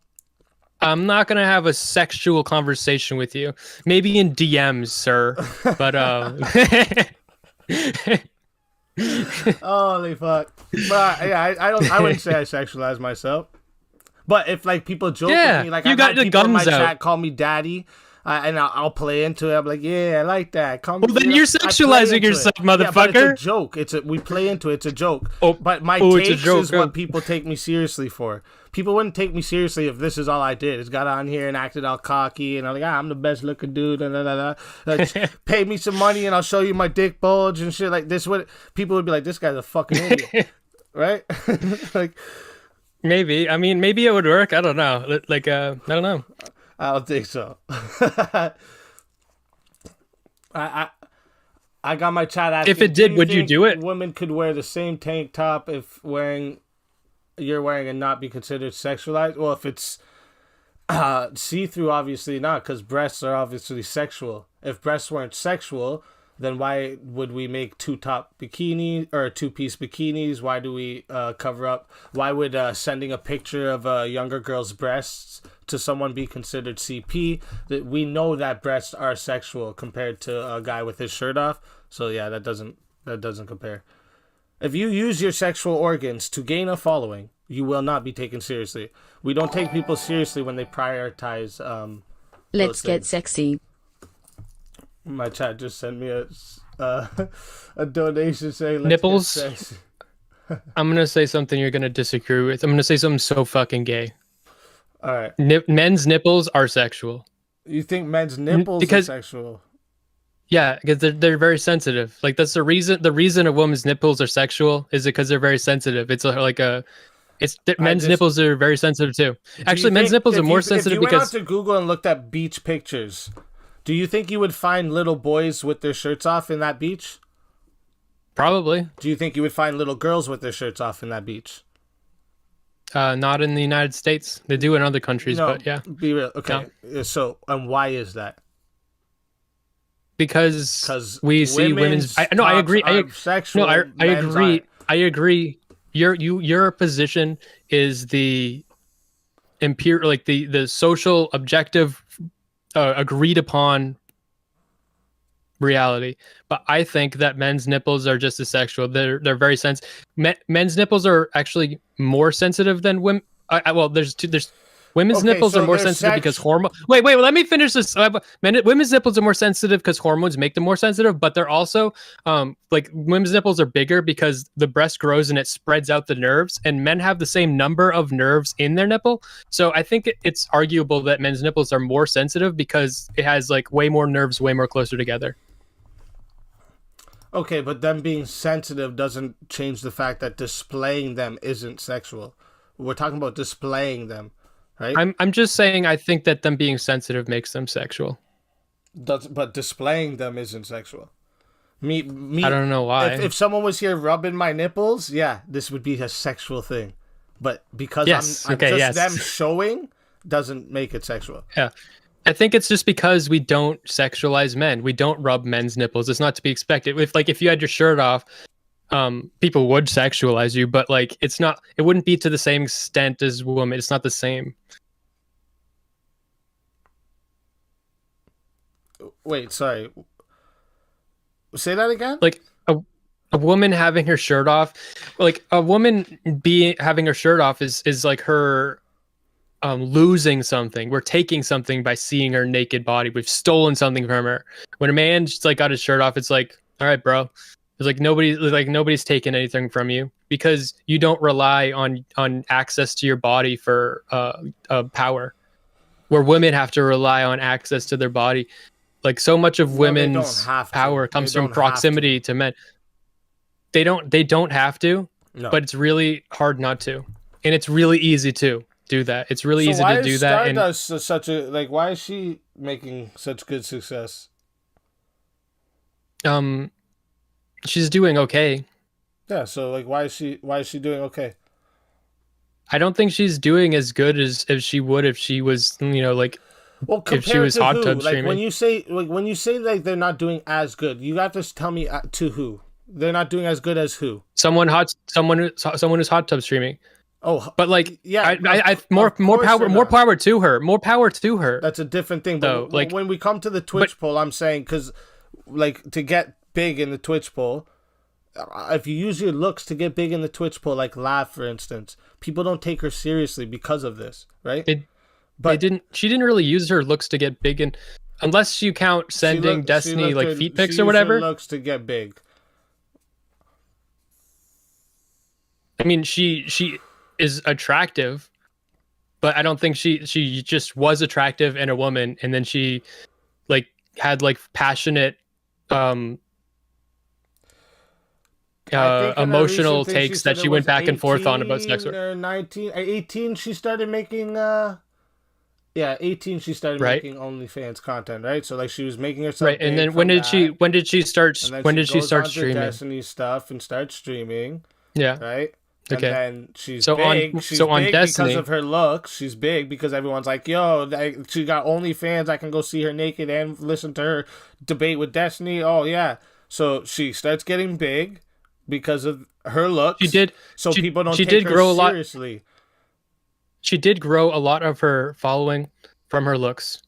I'm not gonna have a sexual conversation with you. Maybe in DMs, sir. But Holy fuck! But yeah, I don't. I wouldn't say I sexualize myself. But if like people joke with yeah, me, like you I've got had the people in my guns out. chat call me daddy, and I'll play into it. I'm like, yeah, I like that. Call me, Well, then you're I play sexualizing into yourself, it. Yeah, but it's a motherfucker. joke. We play into it. It's a joke. Oh, But my oh, it's a takes joke. is what people take me seriously for. People wouldn't take me seriously if this is all I did. It's got on here and acted all cocky and I'm like, I'm the best looking dude. And pay me some money and I'll show you my dick bulge and shit like this. What people would be like, this guy's a fucking idiot, right? Like. Maybe. I mean, maybe it would work. I don't know. Like, I don't know. I don't think so. I, I I got my chat asking. If it Do did, you would you think do it? women could wear the same tank top if you're wearing and not be considered sexualized? Well, if it's see through, obviously not, because breasts are obviously sexual. If breasts weren't sexual, then why would we make two-top bikini or two-piece bikinis? Why do we cover up? Why would sending a picture of a younger girl's breasts to someone be considered CP? That we know that breasts are sexual compared to a guy with his shirt off. So yeah, that doesn't compare. If you use your sexual organs to gain a following, you will not be taken seriously. We don't take people seriously when they prioritize. Let's get things. sexy. My chat just sent me a donation saying let's Nipples? get sexy. I'm gonna say something you're gonna disagree with. I'm gonna say something so fucking gay. All right. Men's nipples are sexual. You think men's nipples Because are sexual? yeah, because they're very sensitive. Like that's the reason. The reason a woman's nipples are sexual is because they're very sensitive. It's like a. Men's nipples are very sensitive too. Actually, men's nipples are more sensitive if you went out because to Google and looked at beach pictures, do you think you would find little boys with their shirts off in that beach? probably Do you think you would find little girls with their shirts off in that beach? not in the United States. They do in other countries, No, but yeah, be real. Okay, so and why is that? because we see women's. I tops agree. are sexual. No, I men's agree. aren't. I agree. Your position is the like the social objective agreed upon reality, but I think that men's nipples are just as sexual. They're very sensitive. Men's nipples are actually more sensitive than women. Well, there's women's Okay, nipples so are more they're sensitive because hormone. Wait, well, let me finish this. Women's nipples are more sensitive because hormones make them more sensitive, but they're also like women's nipples are bigger because the breast grows and it spreads out the nerves, and men have the same number of nerves in their nipple. So I think it's arguable that men's nipples are more sensitive because it has like way more nerves, way more closer together. Okay, but them being sensitive doesn't change the fact that displaying them isn't sexual. We're talking about displaying them, right? I'm just saying I think that them being sensitive makes them sexual. But displaying them isn't sexual. Me. I don't know why. If someone was here rubbing my nipples, yeah, this would be a sexual thing. But because Yes, I'm okay, just yes. them showing doesn't make it sexual. Yeah. I think it's just because we don't sexualize men. We don't rub men's nipples. It's not to be expected. If you had your shirt off, people would sexualize you, but like it wouldn't be to the same extent as women. It's not the same. Wait, sorry. Say that again? Like a woman having her shirt off, like a woman having her shirt off is like her losing something. We're taking something by seeing her naked body. We've stolen something from her. When a man just like got his shirt off, it's like, all right, bro. It's like nobody's taken anything from you because you don't rely on access to your body for power. Where women have to rely on access to their body. Like so much of women's power comes from proximity to men. They don't have to, No. but it's really hard not to. And it's really easy to do that. It's really easy to do that. And Stardust such a like? Why is she making such good success? Um, she's doing okay. Yeah, so like why is she doing okay? I don't think she's doing as good as if she would if she was, like Well, if she compared was to hot who? tub Like streaming. when you say like they're not doing as good, you got to tell me to who they're not doing as good as who. Someone who's hot tub streaming. Oh, But like, yeah, I of more course power, they're not. more power to her. That's a different thing. But Though, like, when we come to the but Twitch poll, I'm saying because like to get big in the Twitch poll, if you use your looks to get big in the Twitch poll, like Lav for instance, people don't take her seriously because of this, right? it they But didn't. She didn't really use her looks to get big, and unless you count sending she Destiny looked like her feet she pics or used her whatever. looks to get big. I mean, she is attractive, but I don't think she just was attractive and a woman, and then she like had like passionate um I think in a recent emotional thing she takes that said she it went was back and forth on about sex 18 work, or 19, 18 she started making yeah, 18 she started right? making OnlyFans content, right? So like she was making herself Right. And big then from that, and then when she did she goes start on to streaming? Destiny stuff and starts streaming, Yeah. right? And Okay. then she's So on big. She's so on big because Destiny, of her looks. She's big because everyone's like, "Yo, she got OnlyFans. I can go see her naked and listen to her debate with Destiny." Oh yeah. So she starts getting big because of her she looks. did So people don't she take did her grow a lot. seriously. She did grow a lot of her following from her looks.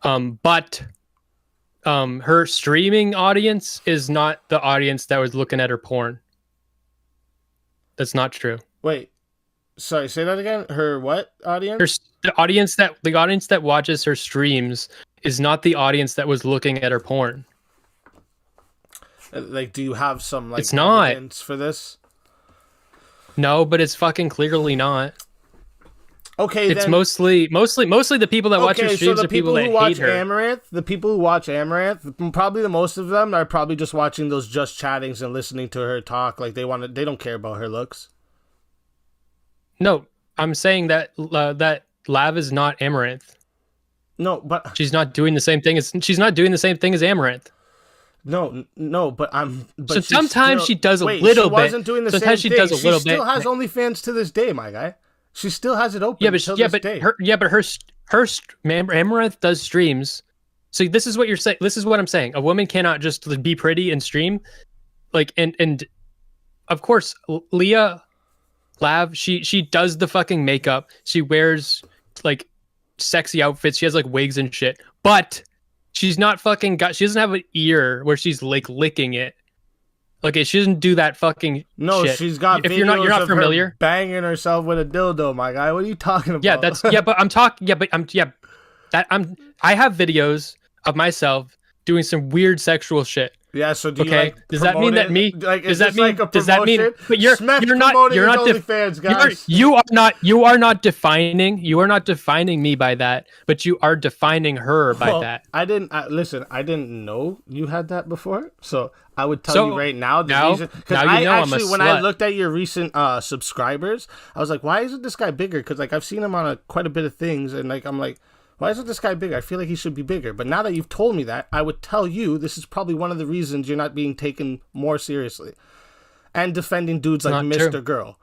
But her streaming audience is not the audience that was looking at her porn. That's not true. Wait, sorry. Say that again. Her what Her audience? the audience that watches her streams is not the audience that was looking at her porn. Like, do you have some like It's not. evidence for this? No, but it's fucking clearly not. Okay, It's then. mostly the people that watch her Okay, so streams the are people people who that watch hate her. Amaranth, the people who watch Amaranth, probably the most of them are probably just watching those just chattings and listening to her talk. Like they don't care about her looks. No, I'm saying that that Lav is not Amaranth. No, but She's not doing the same thing as Amaranth. no, but So she's sometimes still, she does a wait, little she bit. wasn't doing the Sometimes same she thing. does a She little still bit. has OnlyFans to this day, my guy. She still has it open Yeah, until this day. Amaranth does streams. So this is what you're saying. This is what I'm saying. A woman cannot just be pretty and stream. Like and of course Leah Lav, she does the fucking makeup. She wears like sexy outfits. She has like wigs and shit. But she's not fucking got. She doesn't have an ear where she's like licking it. Like she doesn't do that fucking No, shit. she's got If videos you're not of familiar, her banging herself with a dildo, my guy. What are you talking about? yeah, that's yeah. But I'm talking. Yeah, but I'm yeah. That I'm. I have videos of myself doing some weird sexual shit. Yeah, so do you Okay. like Does that promote mean that it? me? Like, Does is that this mean? like a Does that mean? promotion? But Smeth you're not. promoting You're his not. OnlyFans, guys. You are not. You are not defining. You are not defining me by that. But you are defining her by Well, that. I didn't listen. I didn't know you had that before, so I would tell So, you right now the now- reason. Because now you I know I'm a actually, when I slut. looked at your recent subscribers, I was like, why isn't this guy bigger? Because like I've seen him on quite a bit of things, and like I'm like, why isn't this guy bigger? I feel like he should be bigger. But now that you've told me that, I would tell you this is probably one of the reasons you're not being taken more seriously, and defending dudes like Not Mr. true. Girl.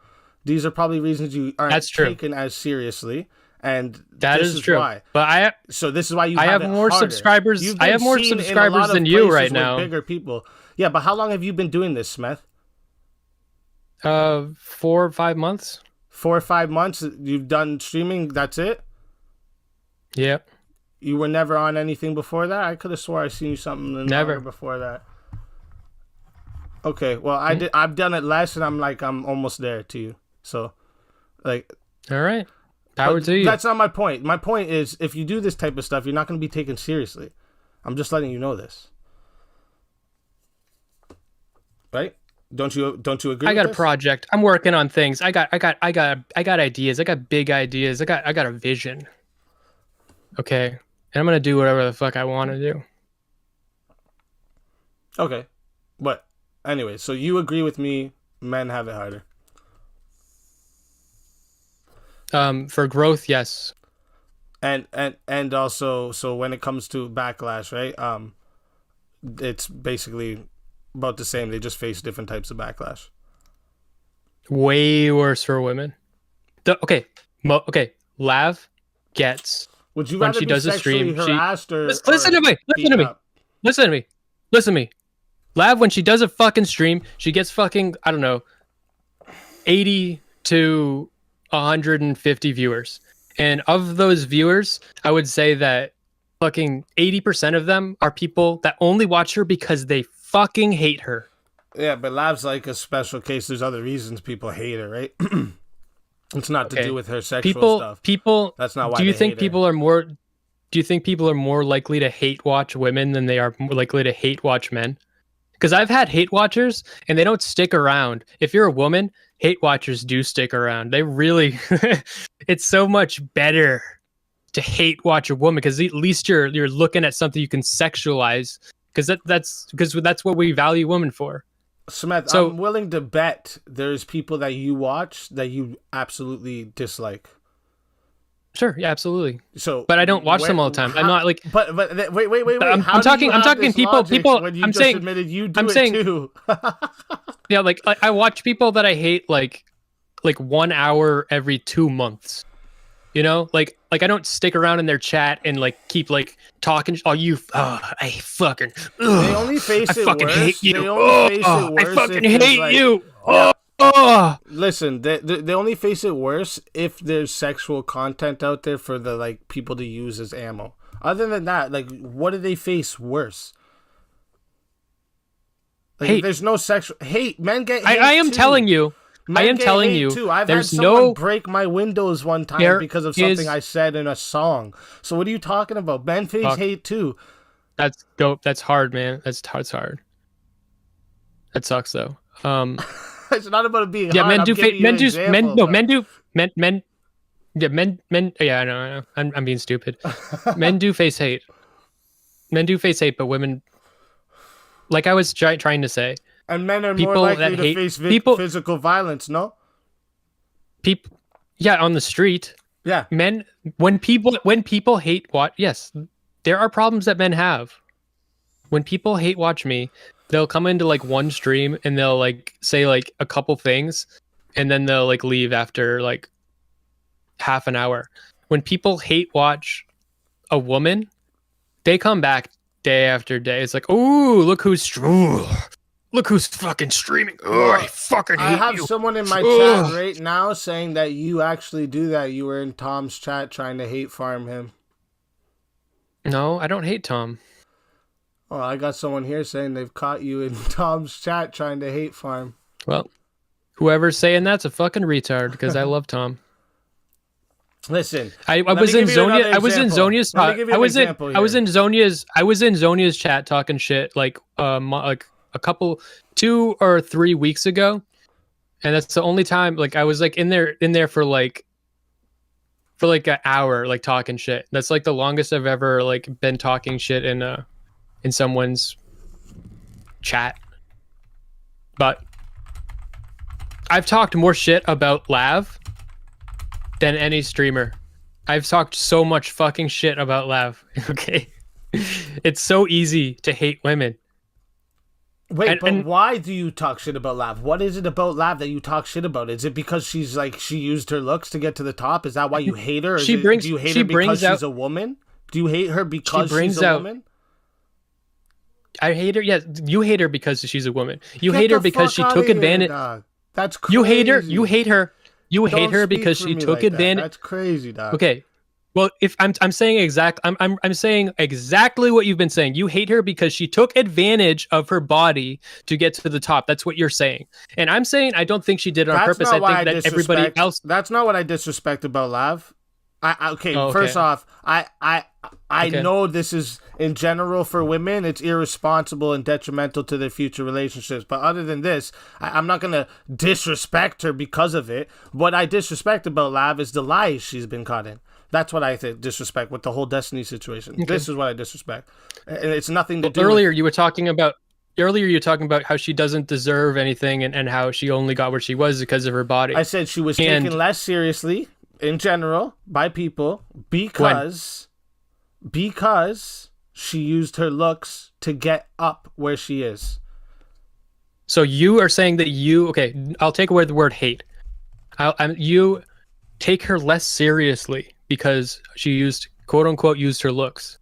These are probably reasons you aren't That's true. taken as seriously. And That this is true. why. But So this is why you I have have it more harder. subscribers- You've I been have more seen in a subscribers lot of than you places right with now. Bigger people. Yeah, but how long have you been doing this, Smeth? 4 or 5 months. 4 or 5 months. You've done streaming. That's it. Yeah. You were never on anything before that. I could have swore I seen you something Never. longer before that. Okay, well I did. I've done it less, and I'm almost there to you. So, like, All right. Power to you. that's not my point. My point is, if you do this type of stuff, you're not going to be taken seriously. I'm just letting you know this. Right? Don't you agree? I got with a this? project. I'm working on things. I got ideas. I got big ideas. I got a vision. Okay. And I'm gonna do whatever the fuck I want to do. Okay, but anyway, so you agree with me? Men have it harder. For growth, yes. And also, so when it comes to backlash, right? It's basically about the same. They just face different types of backlash. Way worse for women. Okay, Lav gets Would you when rather she be does a sexually stream. harassed or Listen to me. Listen to beaten me. up? Listen to me. Listen to me. Lav, when she does a fucking stream, she gets fucking, I don't know, 80 to 150 viewers. And of those viewers, I would say that fucking 80% of them are people that only watch her because they fucking hate her. Yeah, but Lav's like a special case. There's other reasons people hate her, right? It's not to do with her sexual stuff. People. That's not why. Do you they think hate people her. are more? Do you think people are more likely to hate watch women than they are more likely to hate watch men? Because I've had hate watchers and they don't stick around. If you're a woman, hate watchers do stick around. They really. It's so much better to hate watch a woman because at least you're looking at something you can sexualize. Because that's what we value women for. Smeth, So, I'm willing to bet there's people that you watch that you absolutely dislike. sure, yeah, absolutely. So, But I don't watch them all the time. I'm not like. But wait. I'm talking people. When you I'm just saying. admitted you do I'm it saying. too. Yeah, like I watch people that I hate like 1 hour every 2 months. You know, like I don't stick around in their chat and like keep like talking. I fucking. They only face I it fucking worse. hate you. They only face it worse. I fucking if hate like, you. Yeah. Oh. Listen, they only face it worse if there's sexual content out there for the like people to use as ammo. Other than that, like, what do they face worse? Like, Hate. There's no sexual hate. Men get hate I am too. telling you. Men I am get telling hate you. too. I've There's had someone no break my windows one time There because of something is- I said in a song. So what are you talking about? Men face Fuck. hate too. That's dope. That's hard, man. That's hard. That sucks though. It's not about it being Yeah, hard. men I'm do. giving you Men an do. example, No, bro. men do. Men. Yeah, men. Yeah, I know. I'm being stupid. Men do face hate. Men do face hate, but women, like I was trying to say, And men are more people likely that to hate face people. physical violence, no? People, yeah, on the street, Yeah. men. When people hate watch, yes, there are problems that men have. When people hate watch me, they'll come into like one stream and they'll like say like a couple things, and then they'll like leave after like half an hour. When people hate watch a woman, they come back day after day. It's like, oh, look who's fucking streaming. Oh, I fucking hate I have you. someone in my Ugh. chat right now saying that you actually do that. You were in Tom's chat trying to hate farm him. No, I don't hate Tom. Oh, I got someone here saying they've caught you in Tom's chat trying to hate farm. Well, whoever's saying that's a fucking retard because I love Tom. Listen, I let was me in give you another Zonia. I was in example. Zonia's. Let me give you I an was in. example I was here. in Zonia's. I was in Zonia's chat talking shit like like a couple 2 or 3 weeks ago, and that's the only time like I was like in there for like an hour like talking shit. That's like the longest I've ever like been talking shit in someone's chat. But I've talked more shit about Lav than any streamer. I've talked so much fucking shit about Lav. Okay. It's so easy to hate women. Wait, but why do you talk shit about Lav? What is it about Lav that you talk shit about? Is it because she's like she used her looks to get to the top? Is that why you hate her? Do you hate her because she's a woman? Do you hate her because she's a woman? I hate her. Yes, you hate her because she's a woman. You Get hate her the because fuck she outta took here, advantage. dog. That's crazy. You hate her. You hate her. You hate Don't her speak because for she me took like that. advantage. That's crazy, dog. Okay. Well, if I'm saying I'm saying exactly what you've been saying. You hate her because she took advantage of her body to get to the top. That's what you're saying. And I'm saying I don't think she did it on purpose. I think that everybody else. That's not what I disrespect about Lav. Okay. First off, I know this is in general for women. It's irresponsible and detrimental to their future relationships. But other than this, I'm not gonna disrespect her because of it. What I disrespect about Lav is the lies she's been caught in. That's what I disrespect with the whole Destiny situation. Okay. This is what I disrespect, and it's nothing to do. Earlier, you were talking about how she doesn't deserve anything and how she only got where she was because of her body. I said she was taken less seriously. in general by people because she used her looks to get up where she is. So you are saying that okay, I'll take away the word hate. You take her less seriously because she used, quote unquote, used her looks.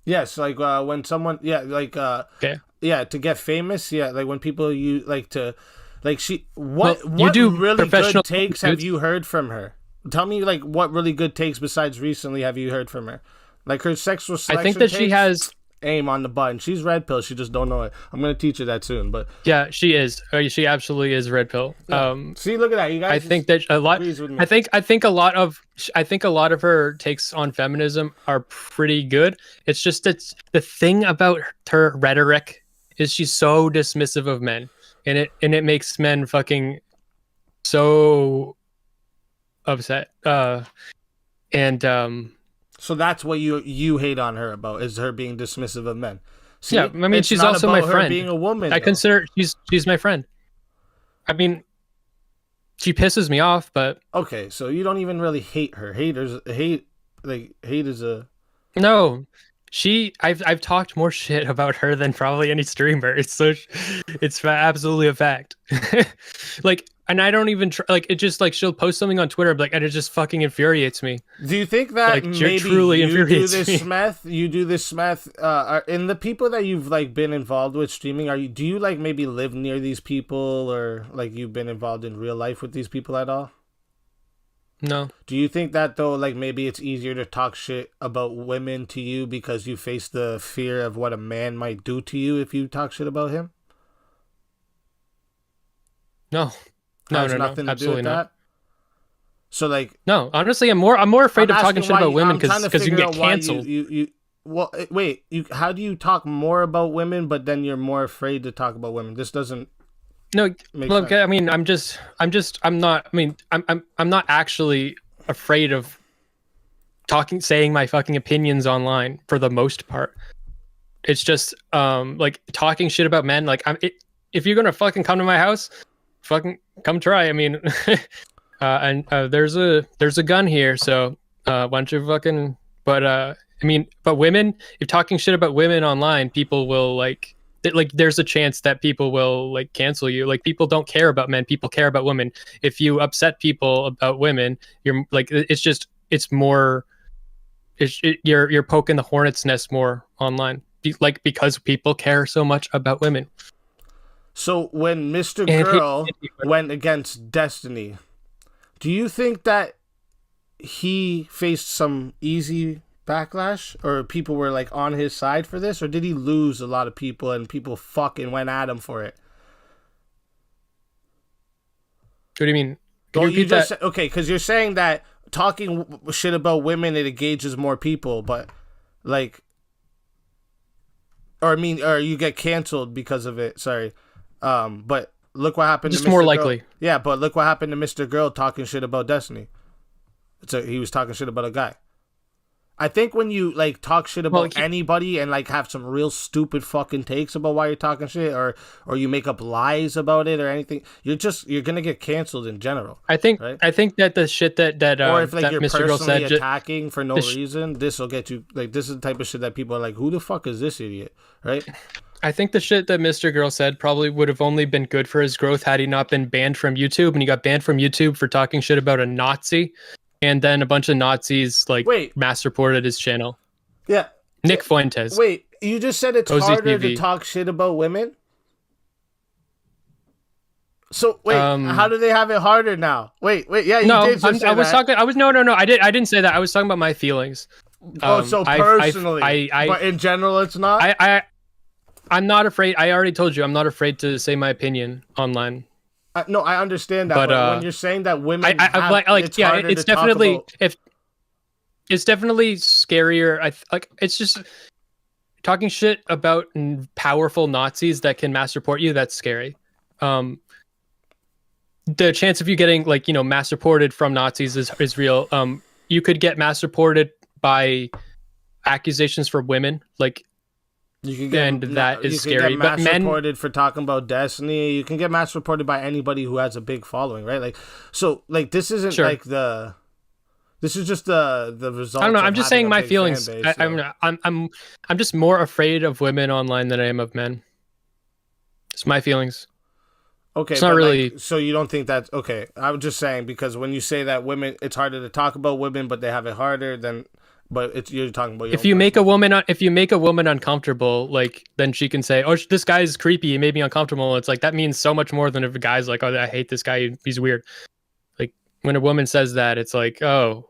Yes, like when someone, Okay. yeah, to get famous, yeah, like when people use like to, like what you do really professional good takes have you heard from her? Tell me, like, what really good takes besides recently have you heard from her? Like her sexual selection. I think that takes, she has aim on the button. She's red pill. She just don't know it. I'm gonna teach her that soon. But yeah, she is. She absolutely is red pill. yeah. See, look at that. You guys. I think that a lot. I think a lot of her takes on feminism are pretty good. It's just that the thing about her rhetoric is she's so dismissive of men, and it makes men fucking so upset. So that's what you hate on her about, is her being dismissive of men. See, yeah, I mean, she's also my friend. Being a woman, I consider she's my friend. I mean, she pisses me off, but okay, so you don't even really hate her. Hate is a no. I've talked more shit about her than probably any streamer. It's absolutely a fact. Like, and I don't even like it. Just like she'll post something on Twitter, like, and it just fucking infuriates me. Do you think that like, maybe truly you infuriates do this, me? Smeth? You do this, Smeth? In the people that you've like been involved with streaming, do you like maybe live near these people, or like you've been involved in real life with these people at all? No. Do you think that though, like maybe it's easier to talk shit about women to you because you face the fear of what a man might do to you if you talk shit about him? No. Nothing to absolutely do with not. that. So like, no, honestly, I'm more afraid of talking shit about women because you can get canceled. Wait, how do you talk more about women, but then you're more afraid to talk about women? This doesn't. No, look, sense. I mean, I'm not actually afraid of saying my fucking opinions online for the most part. It's just, like talking shit about men. Like, if you're gonna fucking come to my house, fucking come try. I mean, there's a gun here, so a bunch of fucking. But I mean, but women, if talking shit about women online, people will like there's a chance that people will like cancel you. Like, people don't care about men, people care about women. If you upset people about women, you're like, you're poking the hornet's nest more online, because people care so much about women. So when Mr. Girl went against Destiny, do you think that he faced some easy backlash, or people were like on his side for this, or did he lose a lot of people and people fucking went at him for it? What do you mean? Okay, because you're saying that talking shit about women, it engages more people, but like, or you get canceled because of it. Sorry, but look what happened. Just to Mr. more Girl. likely. Yeah, but look what happened to Mr. Girl talking shit about Destiny. He was talking shit about a guy. I think when you like talk shit about anybody and like have some real stupid fucking takes about why you're talking shit, or you make up lies about it or anything, you're gonna get canceled in general. I think right? I think that the shit that or if like that you're Mr. Girl personally said attacking for no reason, this will get you. Like, this is the type of shit that people are like, who the fuck is this idiot, right? I think the shit that Mr. Girl said probably would have only been good for his growth had he not been banned from YouTube, and he got banned from YouTube for talking shit about a Nazi, and then a bunch of Nazis mass reported his channel. Yeah. Nick Fuentes. Wait, you just said it's harder to talk shit about women? So wait, how do they have it harder now? Wait, yeah, you did just say that. I didn't say that. I was talking about my feelings. So personally, but in general, it's not. I'm not afraid. I already told you I'm not afraid to say my opinion online. No, I understand that, but when you're saying that women, it's definitely it's definitely scarier. It's just talking shit about powerful Nazis that can mass report you. That's scary. The chance of you getting mass reported from Nazis is real. You could get mass reported by accusations for women. Like, You can and that you is can get scary. But mass men, reported for talking about Destiny. You can get mass reported by anybody who has a big following, right? Like, so like this isn't sure. like the. This is just the I don't know. results of I'm just having saying a my big fan feelings. base. I'm just more afraid of women online than I am of men. It's my feelings. Okay, It's not but like, really. so you don't think that's okay? I'm just saying because when you say that women, it's harder to talk about women, but they have it harder. Then, but it's you're talking about your If own you make a personal. woman, if you make a woman uncomfortable, like then she can say, "Oh, this guy's creepy. He made me uncomfortable." It's like that means so much more than if a guy's like, "Oh, I hate this guy. He's weird." Like when a woman says that, it's like, "Oh,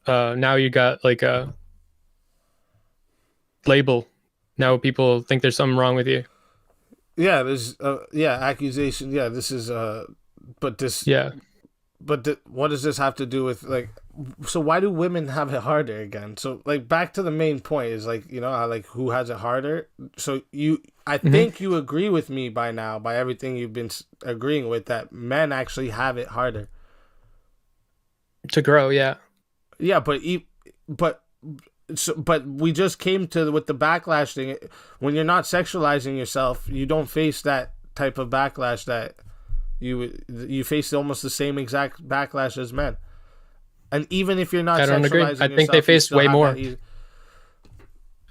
now you got like a label. Now people think there's something wrong with you." Yeah, there's yeah accusation. Yeah, this is but this Yeah. what does this have to do with like? So why do women have it harder again? So like back to the main point is like how, like who has it harder. So I Hmm. think you agree with me by now by everything you've been agreeing with that men actually have it harder. To grow, yeah. Yeah, but but we just came to with the backlash thing. When you're not sexualizing yourself, you don't face that type of backlash that you face almost the same exact backlash as men. And even if you're not I don't agree. I sexualizing think they yourself, you face still way have that more. easy.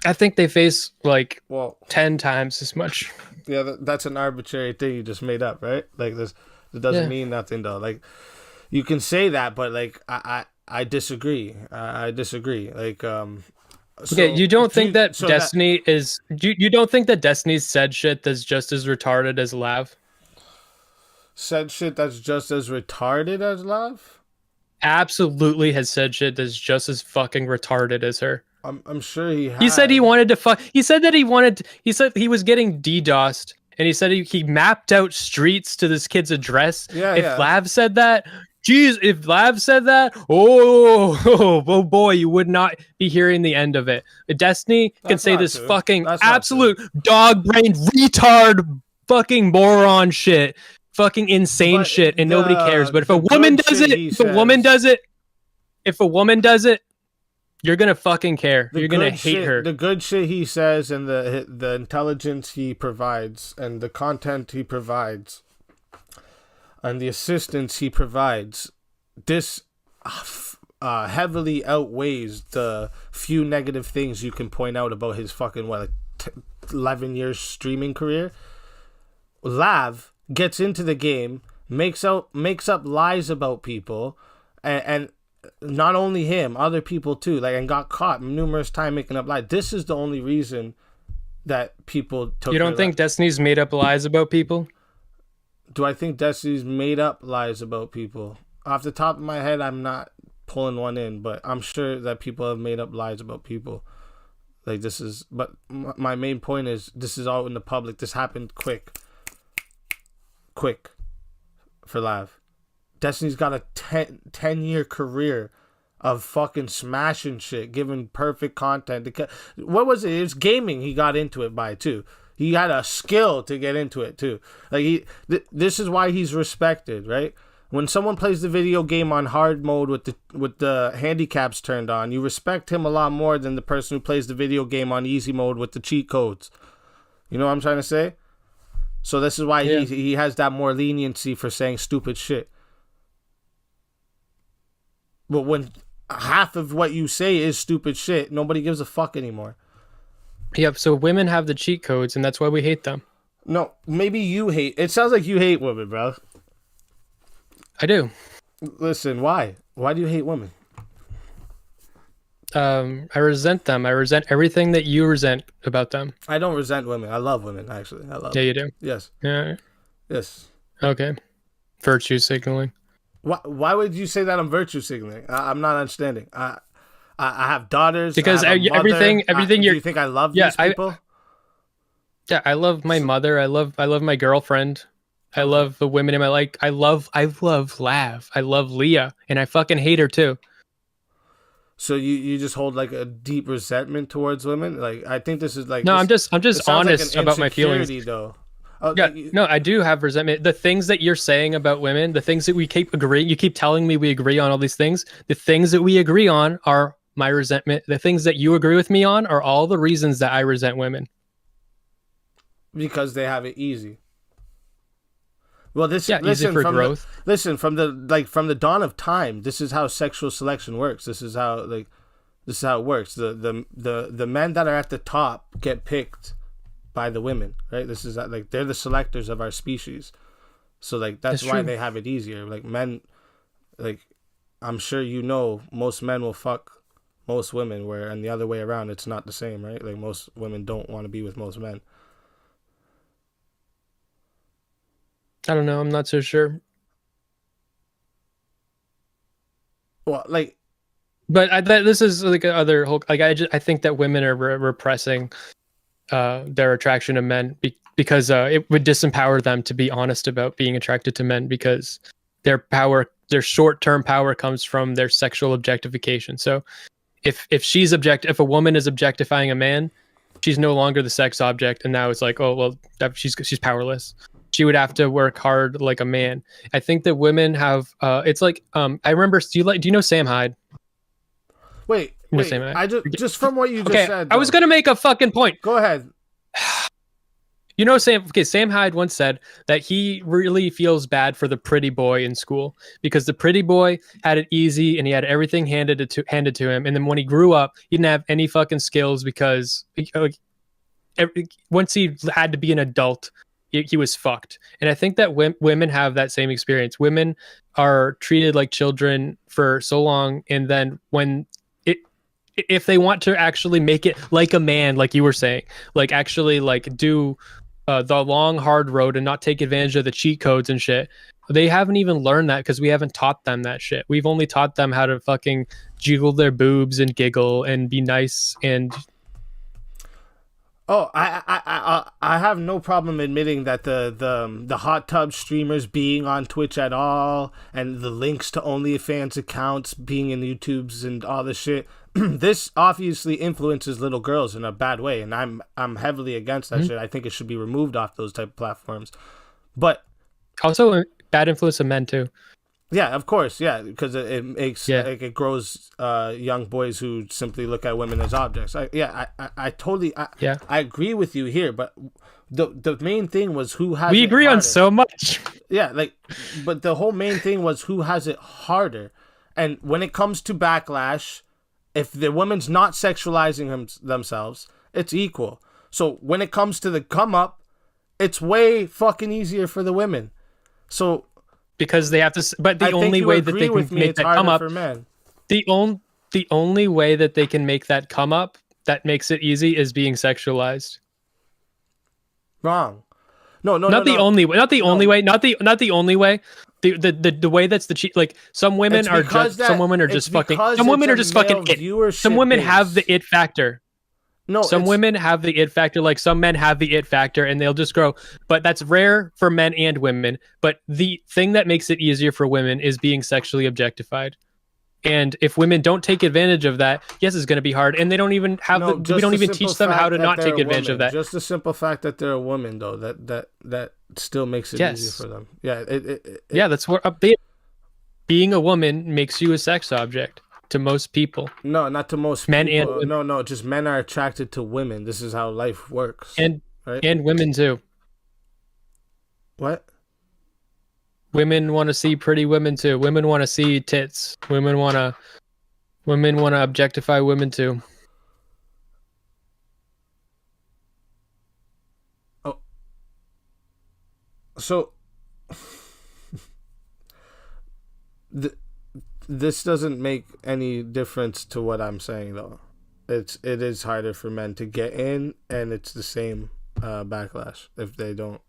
I think they face like Well, 10 times as much. yeah, that's an arbitrary thing you just made up, right? Like this, it doesn't Yeah. mean nothing though. Like you can say that, but like I disagree. I disagree. Like Okay, so you don't do think you, that so that Destiny is you don't think that Destiny's said shit that's just as retarded as Lav? said shit that's just as retarded as love. Absolutely has said shit that's just as fucking retarded as her. I'm sure he He said he has. wanted to fuck. He said that he wanted. He said he was getting DDoSed, and he said he mapped out streets to this kid's address. Yeah, If yeah. Lav said that, geez, if Lav said that, oh boy, you would not be hearing the end of it. Destiny can That's say not this true. fucking That's not true. absolute dog brained retard, fucking moron shit, fucking insane But shit, and nobody cares. But if the a woman good does shit it, he if a woman says, does it, if a woman does it, you're gonna fucking care. the You're gonna good hate shit, her. the good shit he says, and the intelligence he provides, and the content he provides, and the assistance he provides, this heavily outweighs the few negative things you can point out about his fucking 11 years streaming career. Lav gets into the game, makes up lies about people, and not only him, other people too, like, and got caught numerous times making up lies. This is the only reason that people took. You don't think Destiny's made up lies about people? Do I think Destiny's made up lies about people? Off the top of my head, I'm not pulling one in, but I'm sure that people have made up lies about people. Like this is, but my main point is this is all in the public. This happened quick for Lav. Destiny's got a 10-year career of fucking smashing shit, giving perfect content. What was it? It was gaming he got into it by, too. He had a skill to get into it, too. Like this is why he's respected, right? When someone plays the video game on hard mode with the handicaps turned on, you respect him a lot more than the person who plays the video game on easy mode with the cheat codes. You know what I'm trying to say? So this is why he has that more leniency for saying stupid shit. But when half of what you say is stupid shit, nobody gives a fuck anymore. Yep. So women have the cheat codes, and that's why we hate them. No, maybe you hate. It sounds like you hate women, bro. I do. Listen, why? Why do you hate women? I resent them. I resent everything that you resent about them. I don't resent women. I love women, actually. I love Yeah, them. you do. Yes. Yeah. Yes. Okay. Virtue signaling. Why would you say that I'm virtue signaling? I'm not understanding. I have daughters. Because I have a mother. everything Do you're. you think I love Yeah, these people? I love my mother. I love my girlfriend. I love the women in my like. I love Lav. I love Leah, and I fucking hate her too. So you just hold like a deep resentment towards women? Like I think this is like No, this, I'm just it sounds like honest an about my feelings. insecurity, though. Oh, Yeah, like, no, I do have resentment. The things that you're saying about women, the things that we keep agreeing, you keep telling me we agree on all these things. The things that we agree on are my resentment, the things that you agree with me on, are all the reasons that I resent women. Because they have it easy. Well, Easy for growth. From the dawn of time, this is how sexual selection works. This is how it works. The men that are at the top get picked by the women, right? This is like they're the selectors of our species. So like that's why they have it easier. Like men, like I'm sure most men will fuck most women, where and the other way around it's not the same, right? Like most women don't want to be with most men. I don't know. I'm not so sure. Well, like, but this is like other whole. Like I think that women are repressing their attraction to men because it would disempower them to be honest about being attracted to men, because their short-term power comes from their sexual objectification. So if a woman is objectifying a man, she's no longer the sex object, and now it's like, oh well, she's powerless. She would have to work hard like a man. I think that women have it's like I remember, do you know Sam Hyde? Wait. Sam Hyde? I just from what you just said. I was gonna make a fucking point. Go ahead. You know, Sam Hyde once said that he really feels bad for the pretty boy in school, because the pretty boy had it easy and he had everything handed to him, and then when he grew up, he didn't have any fucking skills because once he had to be an adult, he was fucked. And I think that women have that same experience. Women are treated like children for so long, and then if they want to actually make it like a man, like you were saying, like actually like do the long hard road and not take advantage of the cheat codes and shit, they haven't even learned that because we haven't taught them that shit. We've only taught them how to fucking jiggle their boobs and giggle and be nice and... Oh, I have no problem admitting that the hot tub streamers being on Twitch at all, and the links to OnlyFans accounts being in YouTube's and all this shit, this obviously influences little girls in a bad way, and I'm heavily against that shit. I think it should be removed off those type of platforms. But also bad influence of men too. Yeah, of course, yeah, because it makes it grows young boys who simply look at women as objects. I totally I agree with you here, but the main thing was who has. We agree on so much. Yeah, but the whole main thing was who has it harder, and when it comes to backlash, if the woman's not sexualizing themselves, it's equal. So when it comes to the come up, it's way fucking easier for the women. So. Because they have to, but the only way that they can make that come up, the only way that they can make that come up that makes it easy is being sexualized. Wrong. Not the only way. Not the only way. Not the only way. The way that's the cheat. Like some women are just fucking. Some women are just fucking it. Some women have the it factor. No, some women have the it factor, like some men have the it factor, and they'll just grow. But that's rare for men and women. But the thing that makes it easier for women is being sexually objectified. And if women don't take advantage of that, yes, it's going to be hard. And they don't even have we don't even teach them how to not take advantage of that. Just the simple fact that they're a woman, though, that still makes it easier for them. Yeah, that's what being a woman makes you a sex object. To most people. No, not to most men people. And no, just men are attracted to women. This is how life works. And right? And women too. What? Women want to see pretty women too. Women want to see tits. Women want to objectify women too. Oh. So this doesn't make any difference to what I'm saying, though. It is harder for men to get in, and it's the same backlash if they don't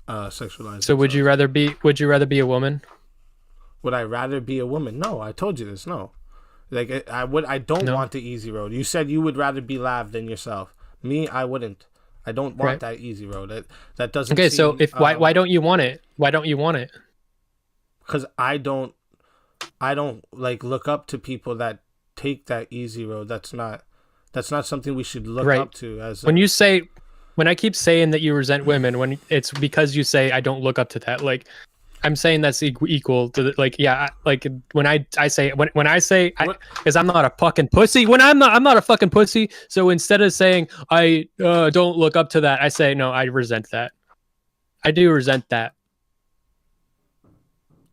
sexualize. So would you rather be a woman? Would I rather be a woman? No, I told you this. No, like I don't want the easy road. You said you would rather be Lav than yourself. Me, I wouldn't. I don't want that easy road. That doesn't. Okay, so if why don't you want it? Why don't you want it? Because I don't like look up to people that take that easy road. That's not something we should look up to. As when I keep saying that you resent women, when it's because you say I don't look up to that. Like I'm saying that's equal to the, like, yeah, like when I say when I say, What because I'm not a fucking pussy. When I'm not a fucking pussy. So instead of saying I don't look up to that, I say no, I resent that. I do resent that.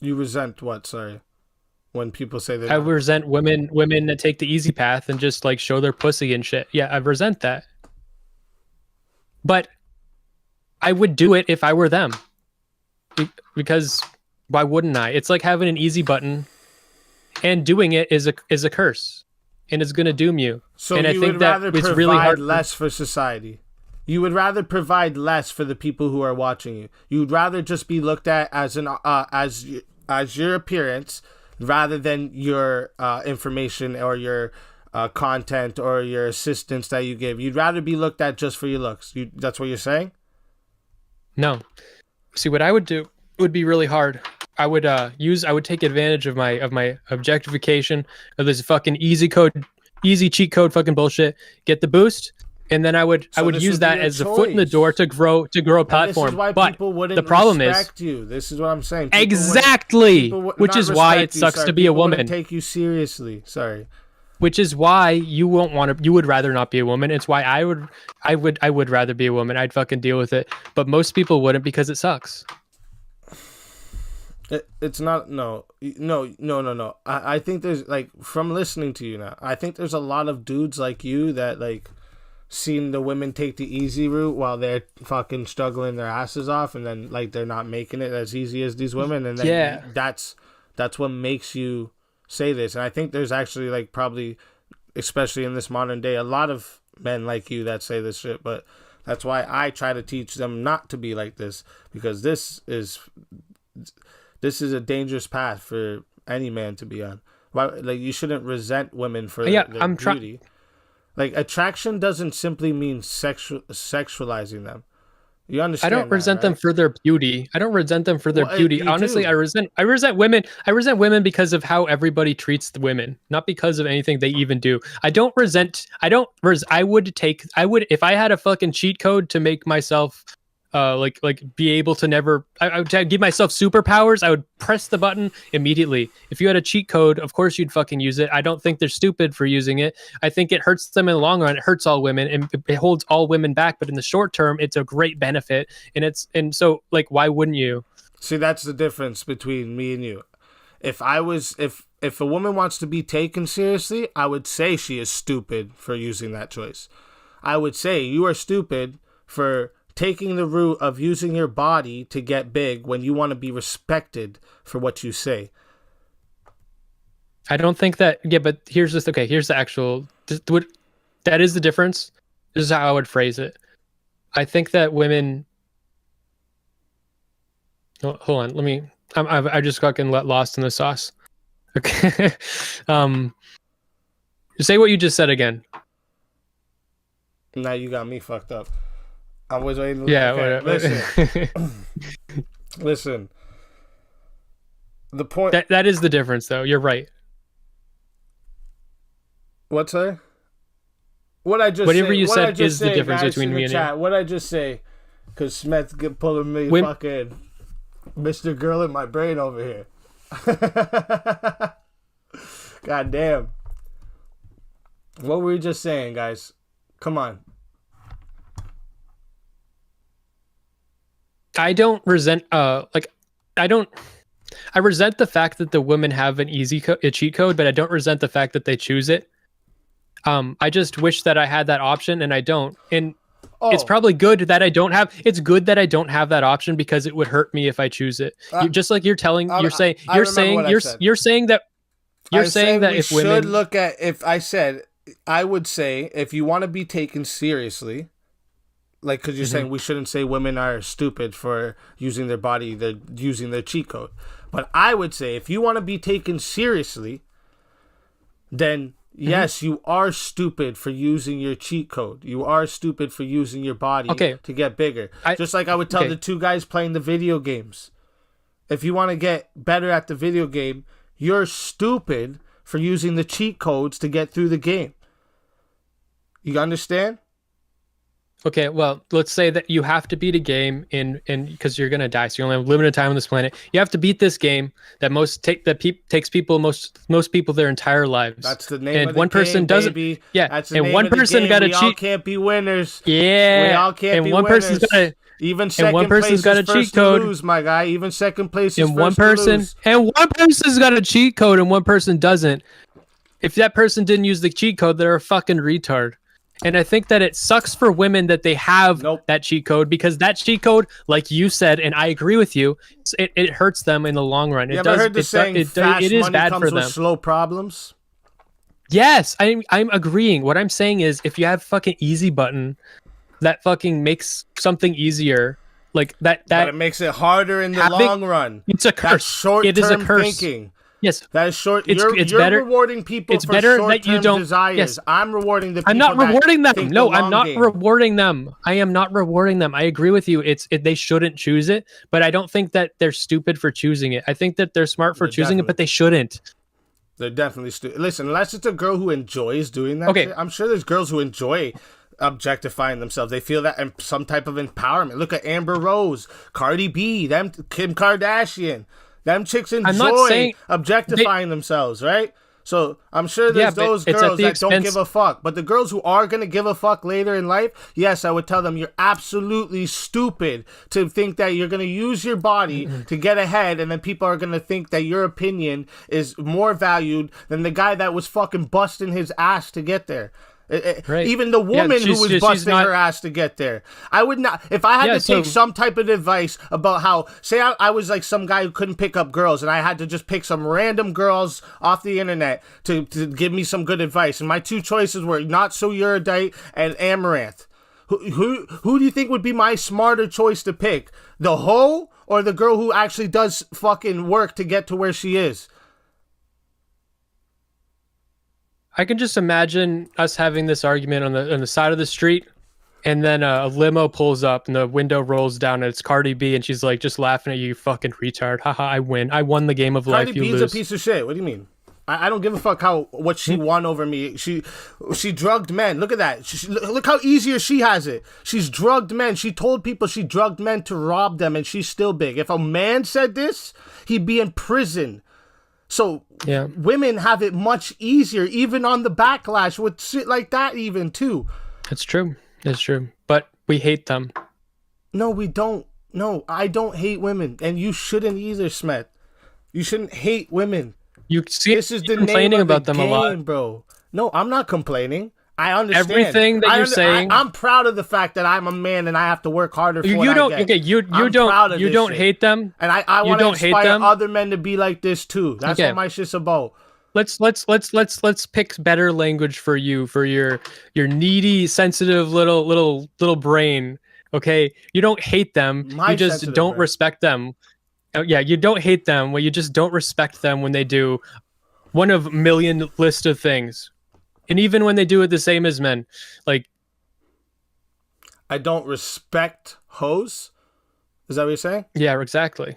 you resent? What? Sorry, when people say they're I not. resent women that take the easy path and just like show their pussy and shit. Yeah, I resent that. But I would do it if I were them. Because why wouldn't I? It's like having an easy button, and doing it is a curse, and it's gonna doom you. So And I you think would that rather it's really provide hard. less for society. You would rather provide less for the people who are watching you. You'd rather just be looked at as an as your appearance rather than your information or your content or your assistance that you give. You'd rather be looked at just for your looks. That's what you're saying? No, see what I would do would be really hard. I would take advantage of my objectification of this fucking easy cheat code fucking bullshit. Get the boost, and then I would So this use would be that your as a foot in the door choice. to grow a And this is platform. why But people wouldn't the problem is respect you. This is what I'm saying. People exactly, people would which not is why it respect you, sucks sorry. to be a People wouldn't woman. take you seriously. Sorry. Which is why you won't want to. You would rather not be a woman. It's why I would rather be a woman. I'd fucking deal with it. But most people wouldn't because it sucks. It's not no. I think there's like from listening to you now. I think there's a lot of dudes like you that like seen the women take the easy route while they're fucking struggling their asses off, and then like they're not making it as easy as these women, and then Yeah. that's what makes you say this. And I think there's actually like probably, especially in this modern day, a lot of men like you that say this shit, but that's why I try to teach them not to be like this, because this is a dangerous path for any man to be on. Why, like, you shouldn't resent women for Yeah, their I'm beauty. Like, attraction doesn't simply mean sexualizing them. You I understand? don't resent that, them right? for their beauty. I don't resent them for their Well, beauty. you Honestly, do. I resent women. I resent women because of how everybody treats the women, not because of anything they even do. I would if I had a fucking cheat code to make myself like be able to never I would give myself superpowers. I would press the button immediately. If you had a cheat code, of course you'd fucking use it. I don't think they're stupid for using it. I think it hurts them in the long run. It hurts all women and it holds all women back, but in the short term it's a great benefit, and so like why wouldn't you? See, that's the difference between me and you. If a woman wants to be taken seriously, I would say she is stupid for using that choice. I would say you are stupid for taking the route of using your body to get big when you want to be respected for what you say. I don't think that. Yeah, but here's just okay. Here's the actual. That is the difference. This is how I would phrase it. I think that women. Oh, hold on. Let me. I just fucking let lost in the sauce. Okay. um. Say what you just said again. Now you got me fucked up. I was waiting. Yeah. Okay, listen. Listen. The point. That is the difference, though. You're right. What's that? What I just Whatever say, you what said I just is the say, difference guys, between in me the and chat. you. What I just say, because Smeth get pulling me fucking Mr. Girl in my brain over here. God damn. What were we just saying, guys? Come on. I don't resent. I resent the fact that the women have an a cheat code, but I don't resent the fact that they choose it. I just wish that I had that option, and I don't. And it's probably good that I don't have. It's good that I don't have that option because it would hurt me if I choose it. Just like you're saying that if should women look at, I would say if you want to be taken seriously, like, because you're saying we shouldn't say women are stupid for using their body, they're using their cheat code. But I would say if you want to be taken seriously, then yes, you are stupid for using your cheat code. You are stupid for using your body to get bigger. Just like I would tell the two guys playing the video games. If you want to get better at the video game, you're stupid for using the cheat codes to get through the game. You understand? Okay, well, let's say that you have to beat a game in because you're gonna die, so you only have limited time on this planet. You have to beat this game that takes people most people their entire lives. That's the name And of the one person game, doesn't. baby. Yeah, That's the and name one of the person game. got to We all cheat. can't be winners. We Yeah, all can't and be one winners. person's got to. Even And one second person's place got is a cheat first to code. lose, my guy. Even second place is And one first to person lose. and one person's got a cheat code and one person doesn't. If that person didn't use the cheat code, they're a fucking retard. And I think that it sucks for women that they have Nope. that cheat code, because that cheat code, like you said, and I agree with you, it hurts them in the long run. You ever heard the saying, fast it is money bad comes for with them. slow problems? Yes, I'm agreeing. What I'm saying is, if you have fucking easy button that fucking makes something easier, like that But it makes it harder in the long run. It's a curse. That's short-term It is a curse. thinking. Yes, That is short. It's You're better. rewarding people It's for better that short-term you don't. desires. Yes, I'm rewarding the people I'm not that rewarding them. think No, the I'm long not game. rewarding them. I am not rewarding them. I agree with you. They shouldn't choose it, but I don't think that they're stupid for choosing it. I think that they're smart for choosing it, but they shouldn't. They're definitely stupid. Listen, unless it's a girl who enjoys doing that. Okay. Shit, I'm sure there's girls who enjoy objectifying themselves. They feel that some type of empowerment. Look at Amber Rose, Cardi B, them Kim Kardashian. Them chicks enjoy objectifying themselves, right? So I'm sure there's those girls that don't give a fuck. But the girls who are going to give a fuck later in life, yes, I would tell them you're absolutely stupid to think that you're going to use your body to get ahead, and then people are going to think that your opinion is more valued than the guy that was fucking busting his ass to get there. Right. Even the woman who was busting her ass to get there. I would not, if I had to take some type of advice about how, say I was like some guy who couldn't pick up girls and I had to just pick some random girls off the internet to give me some good advice. And my two choices were Not So Erudite and Amaranth. Who do you think would be my smarter choice to pick? The hoe or the girl who actually does fucking work to get to where she is? I can just imagine us having this argument on the side of the street, and then a limo pulls up and the window rolls down and it's Cardi B, and she's like just laughing at you, fucking retard. Haha, I win. I won the game of life. Cardi B's a piece of shit. What do you mean? I don't give a fuck what she won over me. She drugged men. Look at that. Look how easier she has it. She's drugged men. She told people she drugged men to rob them, and she's still big. If a man said this, he'd be in prison. So women have it much easier, even on the backlash with shit like that, even too. It's true. It's true. But we hate them. No, we don't. No, I don't hate women, and you shouldn't either, Smeth. You shouldn't hate women. You see, this is the complaining name of about the them game, a lot, bro. No, I'm not complaining. I understand everything that you're saying. I'm proud of the fact that I'm a man and I have to work harder for what I get. Okay, you don't hate them, and I want to inspire other men to be like this too. That's what my shit's about. Let's pick better language for you, for your needy, sensitive little brain. Okay, you don't hate them. You just don't respect them. Yeah, you don't hate them. Well, you just don't respect them when they do one of a million list of things. And even when they do it the same as men, like, I don't respect hoes. Is that what you're saying? Yeah, exactly.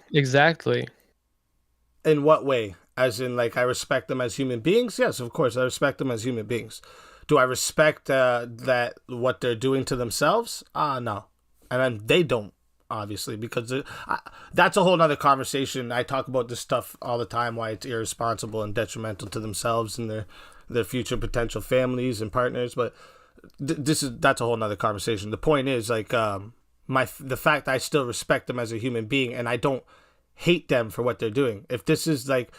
In what way? As in, like, I respect them as human beings? Yes, of course, I respect them as human beings. Do I respect that what they're doing to themselves? No, and then they don't, obviously, because that's a whole nother conversation. I talk about this stuff all the time, why it's irresponsible and detrimental to themselves and their future potential families and partners, but that's a whole nother conversation. The point is, like, the fact that I still respect them as a human being and I don't hate them for what they're doing. If this is like,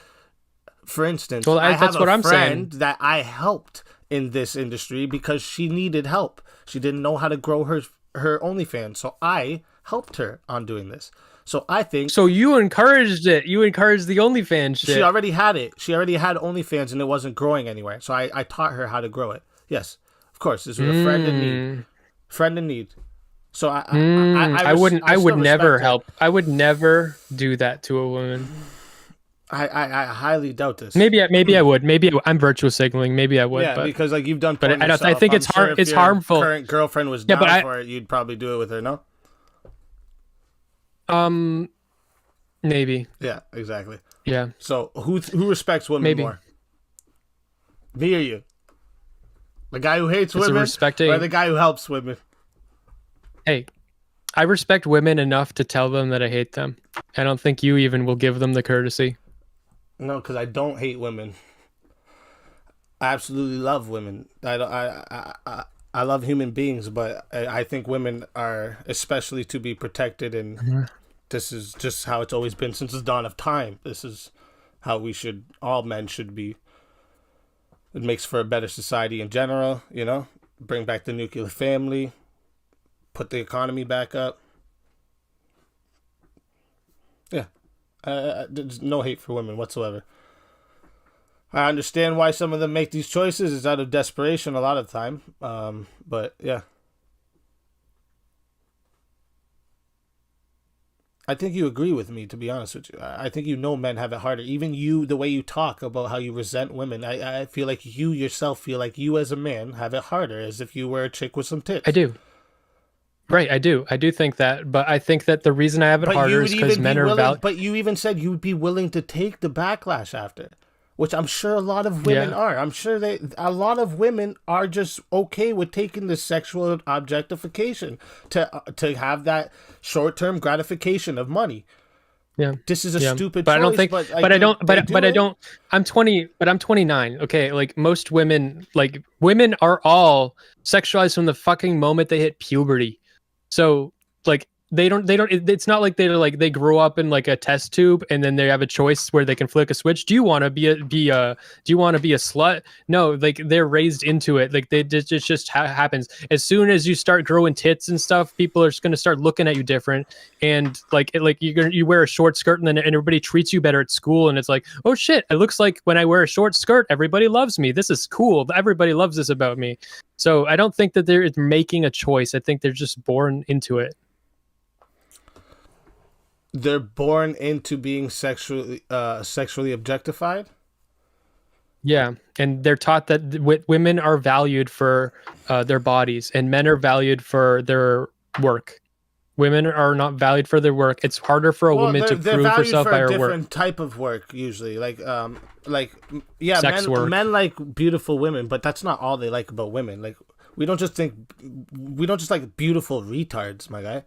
for instance, I have a friend that I helped in this industry because she needed help. She didn't know how to grow her OnlyFans, so I helped her on doing this. So I think... So you encouraged it. You encouraged the OnlyFans shit. She already had it. She already had OnlyFans and it wasn't growing anywhere. So I taught her how to grow it. Yes, of course. This was a friend in need. Friend in need. So I would never help. I would never do that to a woman. I highly doubt this. Maybe I would. I'm virtual signaling. Maybe I would. Yeah, because like you've done. But I think it's it's harmful. If your current girlfriend was down for it, you'd probably do it with her. No. Maybe. Yeah. Exactly. Yeah. So who respects women more? Me or you? The guy who hates women, or the guy who helps women? Hey, I respect women enough to tell them that I hate them. I don't think you even will give them the courtesy. No, because I don't hate women. I absolutely love women. I don't. I love human beings, but I think women are especially to be protected, and Mhm. this is just how it's always been since the dawn of time. This is how we should, all men should be. It makes for a better society in general, you know? Bring back the nuclear family, put the economy back up. Yeah. There's no hate for women whatsoever. I understand why some of them make these choices. It's out of desperation a lot of the time. But yeah. I think you agree with me, to be honest with you. I think you know men have it harder. Even you, the way you talk about how you resent women, I feel like you yourself feel like you as a man have it harder, as if you were a chick with some I tits. do. Right, I do. I do think that, but I think that the reason I have it But you harder would is because even be men are willing, val. but you even said you would be willing to take the backlash after, which I'm sure a lot of women Yeah, are. I'm sure a lot of women are just okay with taking the sexual objectification to have that short term gratification of money. yeah, This is a yeah. stupid But I don't choice, think, but like but I don't, they but do I it. don't. I'm 20, but I'm 29. Okay, like most women, like women are all sexualized from the fucking moment they hit puberty. So like it's not like they're like they grow up in like a test tube and then they have a choice where they can flick a switch. Do you want to do you want to be a slut? No, like they're raised into it. Like it just happens. As soon as you start growing tits and stuff, people are just going to start looking at you different. And like you wear a short skirt and then everybody treats you better at school, and it's like, oh shit, it looks like when I wear a short skirt everybody loves me. This is cool. Everybody loves this about me. So I don't think that they're making a choice. I think they're just born into it. They're born into being sexually objectified. Yeah, and they're taught that women are valued for their bodies, and men are valued for their work. Women are not valued for their work. It's harder for a Well, woman to they're prove valued herself for by a her work. different type of work usually. Like yeah, Sex work. men like beautiful women, but that's not all they like about women. Like we don't just like beautiful retards, my guy.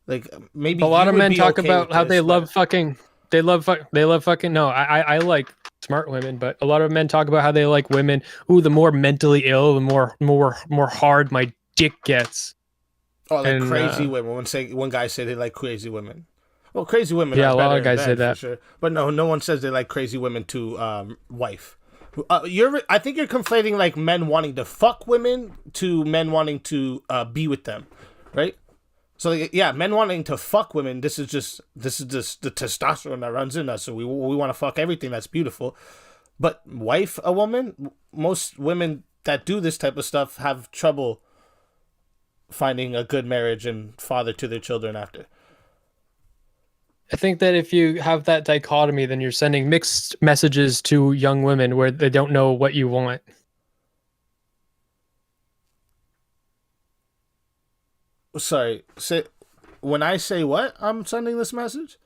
Like maybe A lot you of would men be talk okay about with how they this, love but fucking. They love fucking. No, I like smart women, but a lot of men talk about how they like women. Ooh, the more mentally ill, the more hard my dick gets. oh, like And crazy women. One guy say they like crazy women. Well, crazy women are yeah, a lot better of in guys say bed for that. sure, but no one says they like crazy women to wife. I think you're conflating like men wanting to fuck women to men wanting to be with them, right? So like, yeah, men wanting to fuck women. This is just the testosterone that runs in us. So we want to fuck everything that's beautiful. But wife a woman. Most women that do this type of stuff have trouble finding a good marriage and father to their children after. I think that if you have that dichotomy, then you're sending mixed messages to young women where they don't know what you want. Sorry, say when I say what I'm sending this message.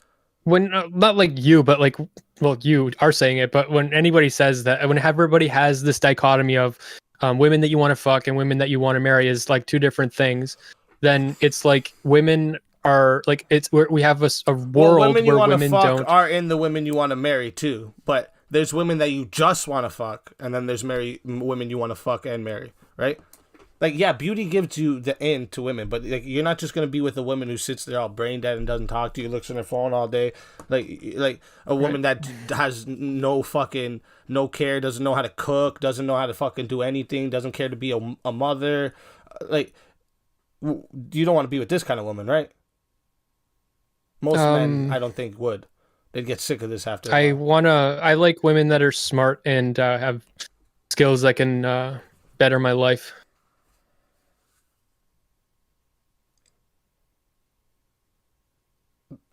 When not like you, but like, well, you are saying it, but when anybody says that, when everybody has this dichotomy of women that you want to fuck and women that you want to marry is like two different things, then it's like women are like we have a Well, world women you where want to women fuck don't. are in the women you want to marry too. But there's women that you just want to fuck, and then there's women you want to fuck and marry, right? Like yeah, beauty gives you the end to women, but like you're not just gonna be with a woman who sits there all brain dead and doesn't talk to you, looks on her phone all day, like a Right. woman that has no care, doesn't know how to cook, doesn't know how to fucking do anything, doesn't care to be a mother, like you don't want to be with this kind of woman, right? Most men, Um, I don't think would. They'd get sick of this after a while. I like women that are smart and have skills that can better my life.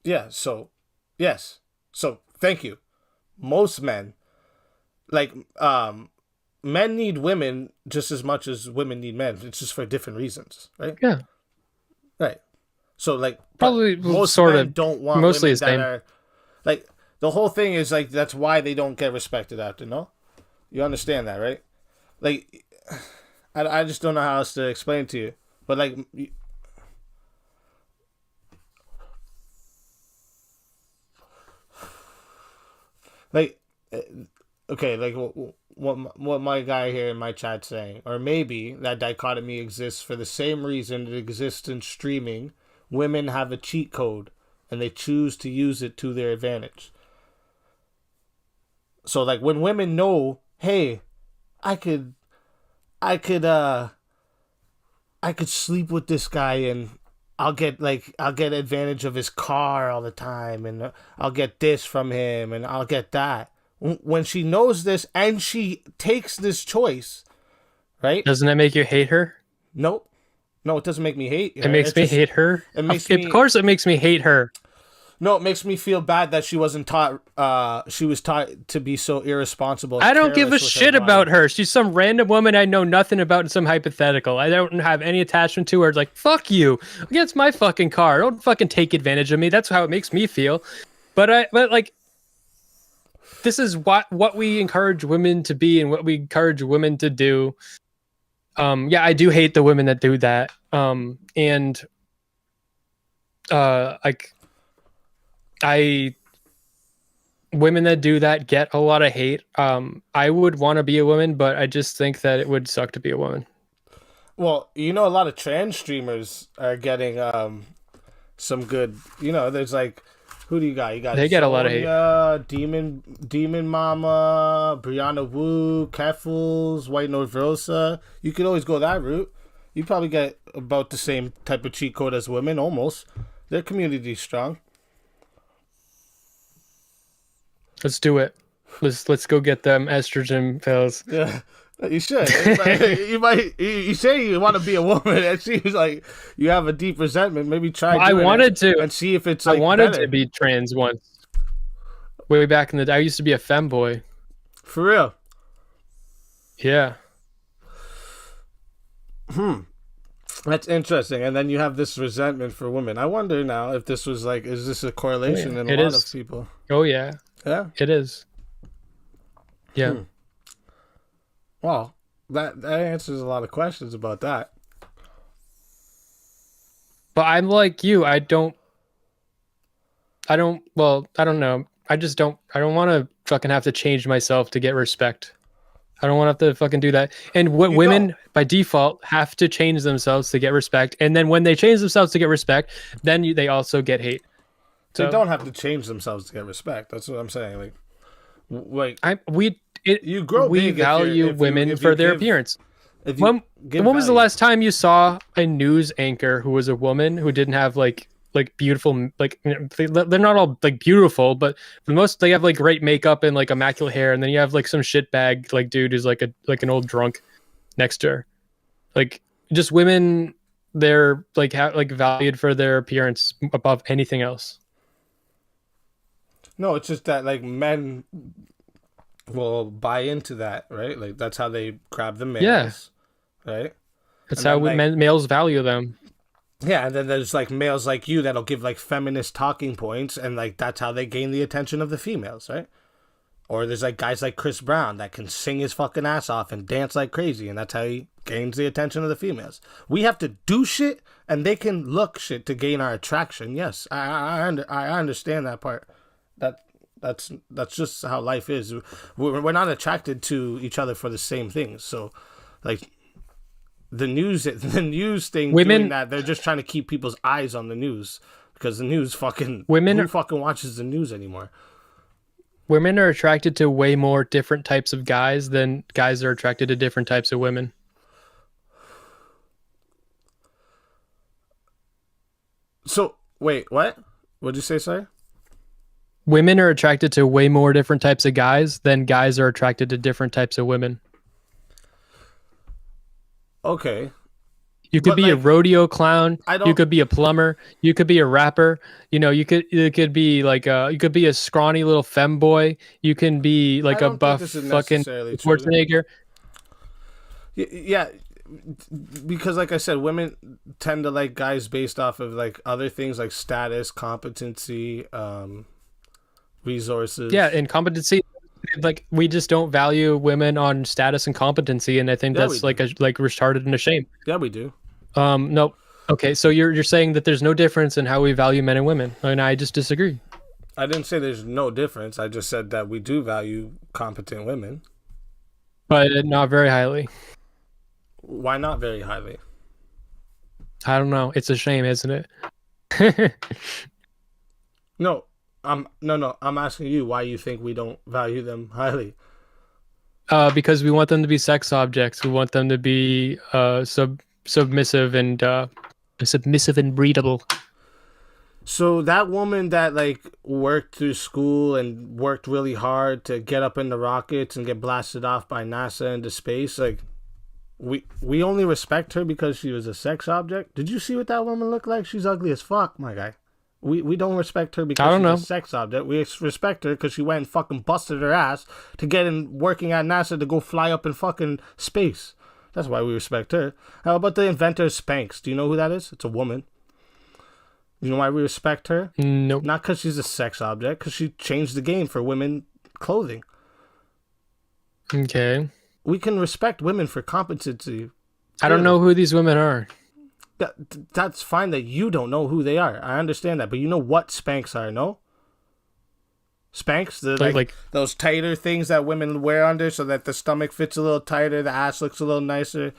Yeah. So, yes. So thank you. Most men like men need women just as much as women need men. It's just for different reasons, right? Yeah, Right. So like, but probably most sort men of, don't want mostly the women that same. are like the whole thing is like that's why they don't get respected after. No, you understand that, right? Like, I just don't know how else to explain it to you. But like, like, okay, like what my guy here in my chat's saying, or maybe that dichotomy exists for the same reason it exists in streaming. Women have a cheat code, and they choose to use it to their advantage. So like when women know, hey, I could, I could, uh, I could sleep with this guy and I'll get advantage of his car all the time and I'll get this from him and I'll get that. When she knows this and she takes this choice, right? Doesn't that make you hate her? Nope. No, it doesn't make me hate her. It makes me hate her. It makes me, of course, it makes me hate her. no, it makes me feel bad that she wasn't taught. She was taught to be so irresponsible. I don't give a shit about her. She's some random woman I know nothing about in some hypothetical. I don't have any attachment to her. It's like, fuck you. It's my fucking car. Don't fucking take advantage of me. That's how it makes me feel. But like, this is what we encourage women to be and what we encourage women to do. Yeah, I do hate the women that do that. And like, women that do that get a lot of hate. I would want to be a woman, but I just think that it would suck to be a woman. Well, you know, a lot of trans streamers are getting some good. You know, there's like, who do you got? You got they get a lot of hate. Demon Mama, Brianna Wu, Catfuls, White Norvosa. You could always go that route. You probably get about the same type of cheat code as women, almost. Their community's strong. Let's do it. Let's go get them estrogen pills. Yeah, you should. You say you want to be a woman, and she's like, you have a deep resentment. Maybe try. I wanted to and see if it's. Like, I wanted better. to be trans once. Way back in the day, I used to be a femboy. For real. Yeah. That's interesting. And then you have this resentment for women. I wonder now if this was like, is this a correlation in a lot of people? Oh yeah. Yeah, it is. Yeah. Well, that answers a lot of questions about that. But I'm like you. I don't know. I don't want to fucking have to change myself to get respect. I don't want to have to fucking do that. And what women by default have to change themselves to get respect. And then when they change themselves to get respect, then they also get hate. So, they don't have to change themselves to get respect. That's what I'm saying. Like, you grow. We value women for their appearance. When was the last time you saw a news anchor who was a woman who didn't have like beautiful, like, they're not all like beautiful, but for the most they have like great makeup and like immaculate hair, and then you have like some shitbag like dude who's like an old drunk next to her. Like, just women, they're like valued for their appearance above anything else. No, it's just that like men will buy into that, right? Like that's how they grab the males, right? That's how males value them. Yeah, and then there's like males like you that'll give like feminist talking points, and like that's how they gain the attention of the females, right? Or there's like guys like Chris Brown that can sing his fucking ass off and dance like crazy, and that's how he gains the attention of the females. We have to do shit, and they can look shit to gain our attraction. Yes, I understand that part. That's just how life is. We're not attracted to each other for the same things. So, like the news thing, women doing that, they're just trying to keep people's eyes on the news because the news who fucking watches the news anymore? Women are attracted to way more different types of guys than guys are attracted to different types of women. So wait, what? What'd you say? Sorry. Women are attracted to way more different types of guys than guys are attracted to different types of women. Okay. You could be a rodeo clown. You could be a plumber. You could be a rapper. You know, you could be like you could be a scrawny little femboy. You can be like a buff fucking Schwarzenegger. Yeah, because like I said, women tend to like guys based off of like other things like status, competency, resources. Yeah, and competency. Like, we just don't value women on status and competency, and I think that's like retarded and a shame. Yeah, we do. No. Okay, so you're saying that there's no difference in how we value men and women, and I just disagree. I didn't say there's no difference. I just said that we do value competent women. But not very highly. Why not very highly? I don't know. It's a shame, isn't it? No, I'm asking you why you think we don't value them highly. Because we want them to be sex objects. We want them to be submissive and breedable. So that woman that like worked through school and worked really hard to get up in the rockets and get blasted off by NASA into space, like we only respect her because she was a sex object. Did you see what that woman looked like? She's ugly as fuck, my guy. We don't respect her because she's a sex object. We respect her because she went and fucking busted her ass to get in working at NASA to go fly up in fucking space. That's why we respect her. How about the inventor of Spanx? Do you know who that is? It's a woman. You know why we respect her? Nope. Not because she's a sex object, because she changed the game for women clothing. Okay. We can respect women for competency. I don't know who these women are. That's fine that you don't know who they are. I understand that, but you know what Spanx are, no? Spanx, like those tighter things that women wear under so that the stomach fits a little tighter, the ass looks a little nicer.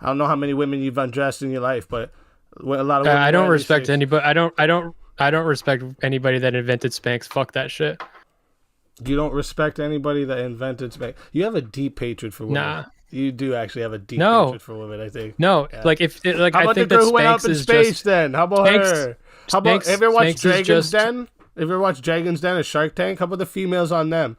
I don't know how many women you've undressed in your life, but a lot of women I don't respect anybody. I don't respect anybody that invented Spanx. Fuck that shit. You don't respect anybody that invented Spanx. You have a deep hatred for women. Nah. You do actually have a deep hatred for women, I think. No, yeah. Like if like how about I think the girl that who went up in space just, then? How about her? How about ever watch Dragon's Den? Ever watch Dragon's Den or Shark Tank? How about the females on them?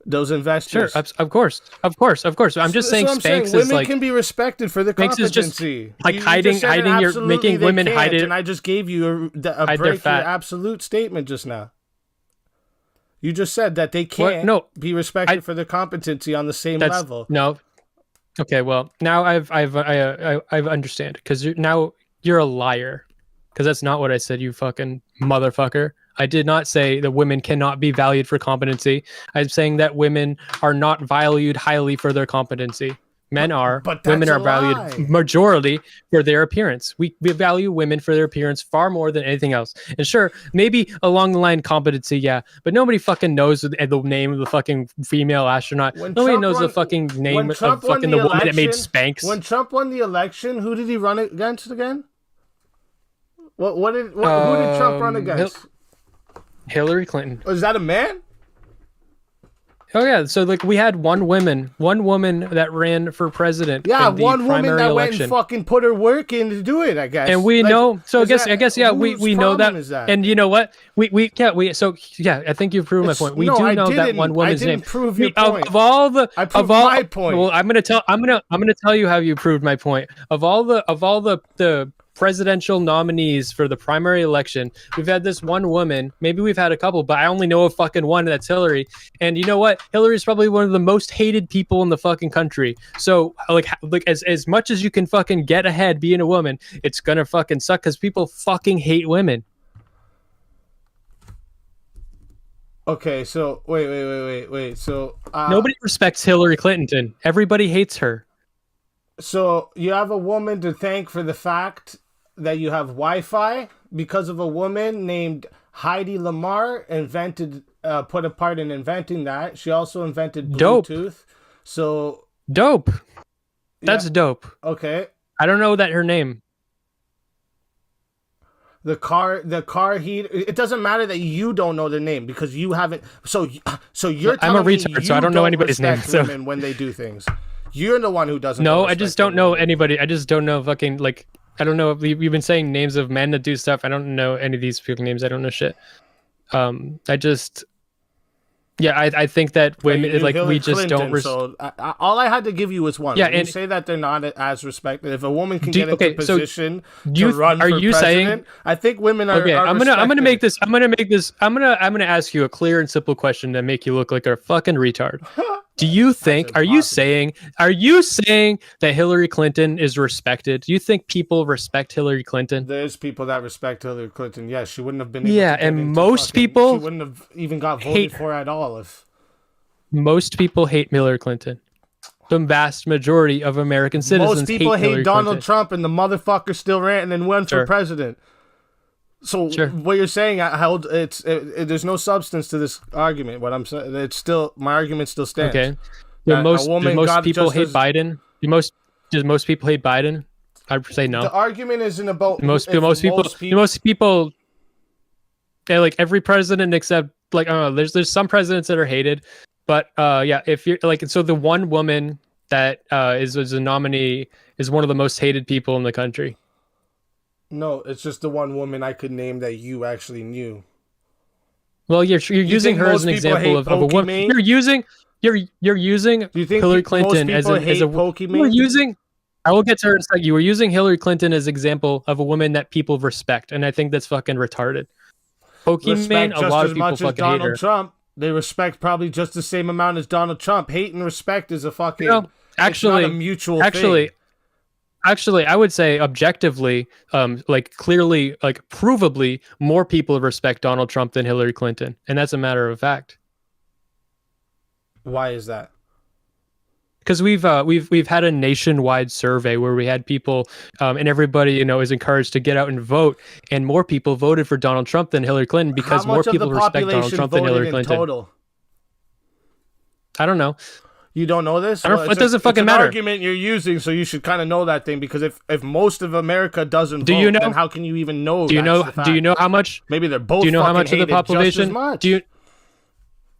Those investors. Sure, of course. I'm just saying Spanx is women like can be respected for their competency. Just, like hiding your making women hide it. And I just gave you a break your absolute statement just now. You just said that they can't be respected for their competency on the same level. No. Okay, well, now I've understand because now you're a liar because that's not what I said, you fucking motherfucker. I did not say that women cannot be valued for competency. I'm saying that women are not valued highly for their competency. Men are. But women are valued majority for their appearance. We value women for their appearance far more than anything else. And sure, maybe along the line competency, yeah. But nobody fucking knows the name of the fucking female astronaut. Nobody knows the fucking name of fucking the woman that made Spanx. When Trump won the election, who did he run against again? Who did Trump run against? Hillary Clinton. Was that a man? Oh yeah, so like we had one woman that ran for president. Yeah, one woman that went and fucking put her work in to do it, I guess. And we know, so I guess yeah, we know that. And you know what? I think you've proved my point. We do know that one woman's name. I didn't prove your point. I proved my point. Well, I'm gonna tell you how you proved my point. Of all the presidential nominees for the primary election, we've had this one woman, maybe we've had a couple, but I only know of fucking one, that's Hillary. And you know what? Hillary's probably one of the most hated people in the fucking country. So like as much as you can fucking get ahead being a woman, it's gonna fucking suck because people fucking hate women. Okay, so wait. So nobody respects Hillary Clinton. Everybody hates her. So you have a woman to thank for the fact that you have Wi-Fi because of a woman named Heidi Lamar put a part in inventing that. She also invented Bluetooth. So dope. That's dope. Okay. I don't know her name. The car heat. It doesn't matter that you don't know their name because you haven't. So you're. I'm a retard, so I don't know anybody's name. So women when they do things, you're the one who doesn't. No, I just don't know anybody. I just don't know fucking like. I don't know. We've been saying names of men that do stuff. I don't know any of these people's names. I don't know shit. I think that women we just Clinton, don't. All I had to give you was one. Yeah, and you say that they're not as respected. If a woman can get into position to run for president, saying, I think women are. Okay, I'm gonna ask you a clear and simple question to make you look like a fucking retard. Do you think? Are you saying that Hillary Clinton is respected? Do you think people respect Hillary Clinton? There's people that respect Hillary Clinton. Yes, she wouldn't have been. And most people she wouldn't have even got voted for at all. If most people hate Hillary Clinton, the vast majority of American citizens. Most people hate Donald Trump, and the motherfucker still ranting and won for president. So Sure. what you're saying, there's no substance to this argument. What I'm saying, it's still my argument still stands. Okay. That a Do woman most got people just hate as Biden? Do most people hate Biden? I'd say the no. argument isn't about Most people, yeah, like every president except like I don't know. There's some presidents that are hated, but yeah, if you're like so the one woman that is a nominee is one of the most hated people in the country. No, it's just the one woman I could name that you actually knew. Well, you're using her as an example of a woman. You're using Do you think Hillary most Clinton as people a hate Pokemon? you're using. I will get to her in a second. You were using Hillary Clinton as example of a woman that people respect, and I think that's fucking retarded. Respect Pokemon, a just lot as of people much as fucking hate Donald her. Trump. They respect probably just the same amount as Donald Trump. Hate and respect is a fucking Actually, it's not a mutual thing. Actually, I would say objectively, like clearly, like provably, more people respect Donald Trump than Hillary Clinton, and that's a matter of fact. Why is that? Because we've had a nationwide survey where we had people and everybody is encouraged to get out and vote, and more people voted for Donald Trump than Hillary Clinton because more people respect Donald Trump than Hillary Clinton. Total? I don't know. You don't know this? It doesn't fucking matter. It's an argument you're using, so you should kind of know that thing, because if most of America doesn't vote, then how can you even know? Do you know how much? Maybe they're both. Do you know how much of the population? Do you?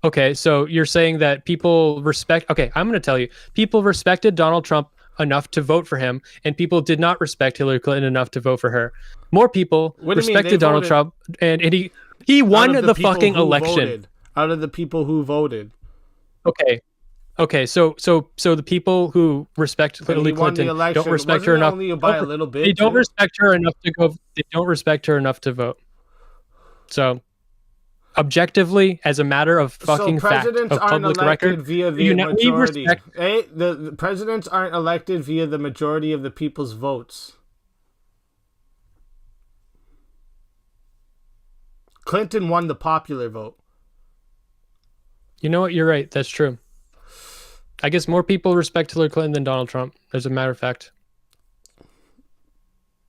Okay, so you're saying that people respect. Okay, I'm going to tell you. People respected Donald Trump enough to vote for him, and people did not respect Hillary Clinton enough to vote for her. More people respected Donald Trump, and he won the fucking election. Voted. Out of the people who voted. Okay, so the people who respect Hillary Clinton don't respect her enough. Only by a little bit. They don't respect her enough to go. They don't respect her enough to vote. So, objectively, as a matter of fucking fact, of public record, via the majority. The presidents aren't elected via the majority of the people's votes. Clinton won the popular vote. You know what? You're right. That's true. I guess more people respect Hillary Clinton than Donald Trump, as a matter of fact.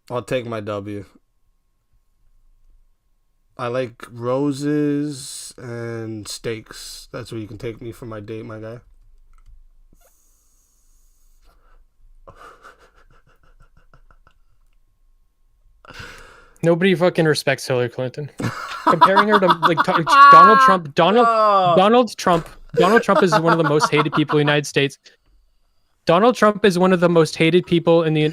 I'll take my W. I like roses and steaks. That's where you can take me for my date, my guy. Nobody fucking respects Hillary Clinton. Comparing her to like Donald Trump. Donald Trump is one of the most hated people in the United States. Donald Trump is one of the most hated people in the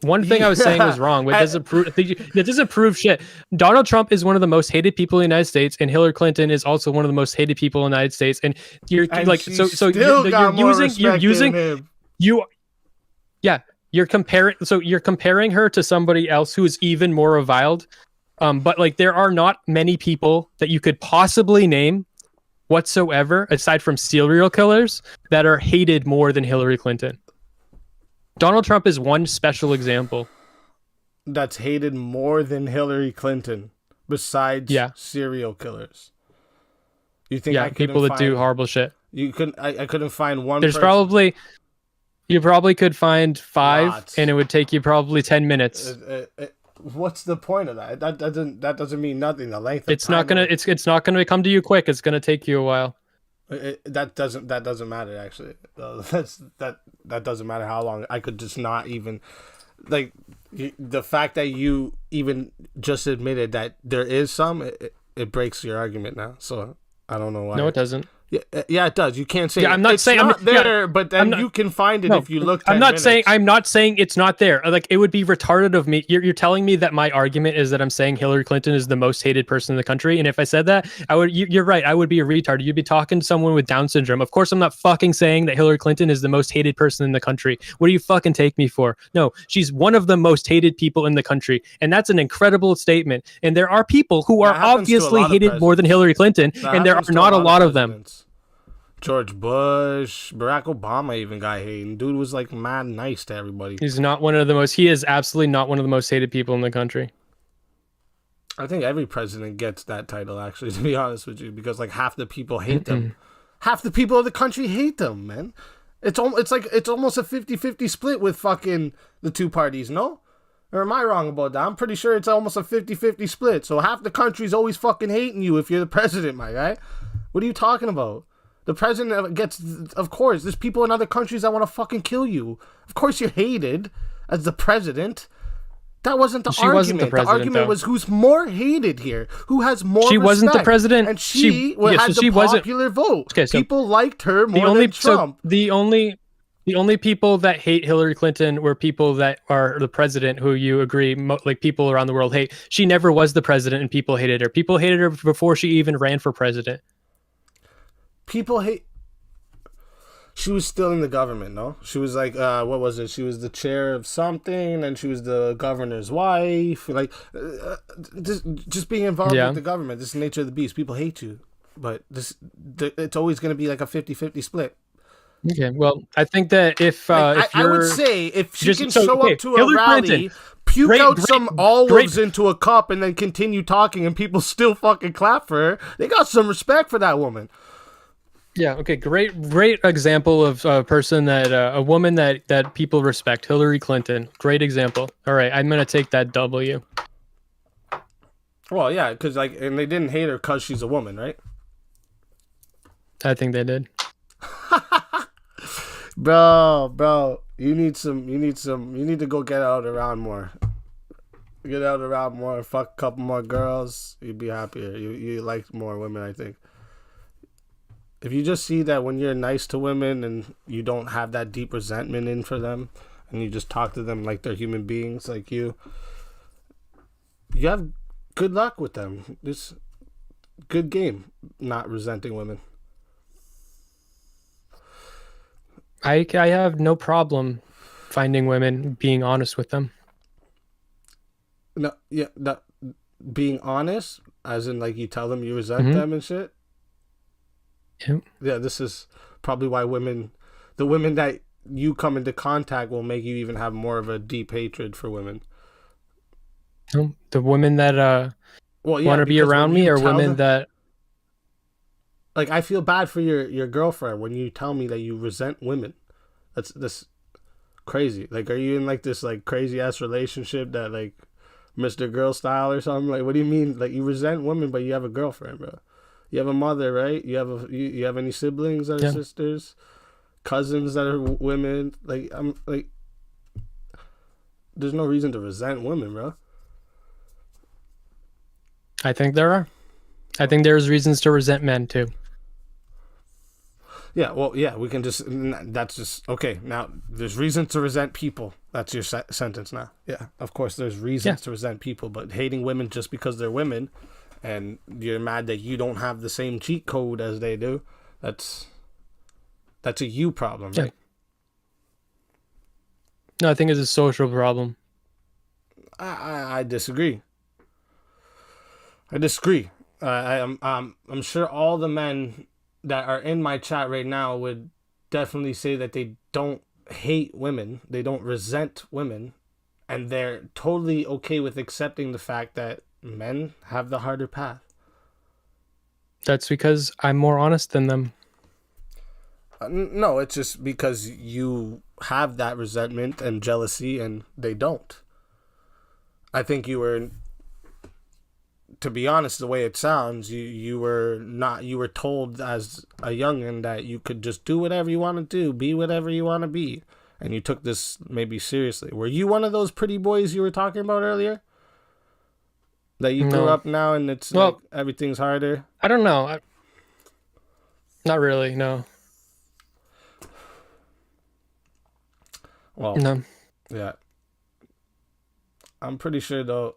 one thing I was saying was wrong. It doesn't prove shit. Donald Trump is one of the most hated people in the United States, and Hillary Clinton is also one of the most hated people in the United States. And you're comparing her to somebody else who is even more reviled. But like there are not many people that you could possibly name whatsoever, aside from serial killers, that are hated more than Hillary Clinton. Donald Trump is one special example. That's hated more than Hillary Clinton, besides serial killers. You think people that do horrible shit. You couldn't. I couldn't find one. You probably could find 5, and it would take you probably 10 minutes. What's the point of that? That doesn't mean nothing. The length. It's not gonna come to you quick. It's gonna take you a while. That doesn't matter actually. That doesn't matter how long. I could just not even like the fact that you even just admitted that there is some. It breaks your argument now. So I don't know why. No, it doesn't. Yeah, it does. You can't say I'm not saying it's not there, but then you can find it if you look. I'm not saying it's not there. Like it would be retarded of me. You're telling me that my argument is that I'm saying Hillary Clinton is the most hated person in the country, and if I said that, I would. You're right. I would be a retard. You'd be talking to someone with Down syndrome. Of course, I'm not fucking saying that Hillary Clinton is the most hated person in the country. What do you fucking take me for? No, she's one of the most hated people in the country, and that's an incredible statement. And there are people who are obviously hated more than Hillary Clinton, and there are not a lot of them. George Bush, Barack Obama even got hated. Dude was like mad nice to everybody. He is absolutely not one of the most hated people in the country. I think every president gets that title, actually, to be honest with you, because like half the people hate them. Half the people of the country hate them, man. It's almost a 50-50 split with fucking the two parties, no? Or am I wrong about that? I'm pretty sure it's almost a 50-50 split. So half the country's always fucking hating you if you're the president, my guy. What are you talking about? The president gets, of course, there's people in other countries that want to fucking kill you. Of course you're hated as the president. That wasn't the She argument. wasn't the president, The argument though. was who's more hated here, who has more She respect. wasn't the president. And she Yeah, had so the she wasn't. popular vote. Okay, so People liked her the more only than Trump. so the only people that hate Hillary Clinton were people that are the president, who you agree, like people around the world hate. She never was the president, and people hated her. People hated her before she even ran for president. People hate. She was still in the government, no? She was like, what was it? She was the chair of something, and she was the governor's wife. Like, just being involved with the government. This is the nature of the beast. People hate you. But it's always going to be like a 50-50 split. Okay, well, I think that if I would say if she can show up to a Hillary rally, Clinton, puke out some olives into a cup, and then continue talking, and people still fucking clap for her, they got some respect for that woman. Yeah. Okay. Great example of a person that a woman that people respect. Hillary Clinton. Great example. All right. I'm gonna take that W. Well, yeah, because and they didn't hate her because she's a woman, right? I think they did. Bro, you need to go get out around more. Get out around more, fuck a couple more girls, you'd be happier. You like more women, I think. If you just see that when you're nice to women and you don't have that deep resentment in for them, and you just talk to them like they're human beings like you have good luck with them. It's good game, not resenting women. I have no problem finding women, being honest with them. No, yeah, that being honest, as in like you tell them you resent them and shit. Yeah, this is probably why the women that you come into contact will make you even have more of a deep hatred for women. The women that want to be around me are women that. Like, I feel bad for your girlfriend when you tell me that you resent women. That's crazy. Like, are you in like this like crazy ass relationship that like Mr. Girl style or something? Like, what do you mean? Like, you resent women, but you have a girlfriend, bro. You have a mother, right? You have any siblings that are sisters, cousins that are women? Like, I'm like, there's no reason to resent women, bro. I think there are. I think there's reasons to resent men too. Yeah, well, yeah, we can just, that's just, okay, now, there's reasons to resent people. That's your sentence now. Yeah, of course, there's reasons to resent people, but hating women just because they're women, and you're mad that you don't have the same cheat code as they do, that's a you problem, right? No, I think it's a social problem. I disagree. I'm sure all the men that are in my chat right now would definitely say that they don't hate women, they don't resent women, and they're totally okay with accepting the fact that men have the harder path. That's because I'm more honest than them. No, it's just because you have that resentment and jealousy and they don't. I think you were, to be honest, the way it sounds, you were told as a youngin that you could just do whatever you want to do, be whatever you want to be, and you took this maybe seriously. Were you one of those pretty boys you were talking about earlier? That you grew up now and it's like everything's harder? I don't know. Not really, no. Well, no. Yeah. I'm pretty sure though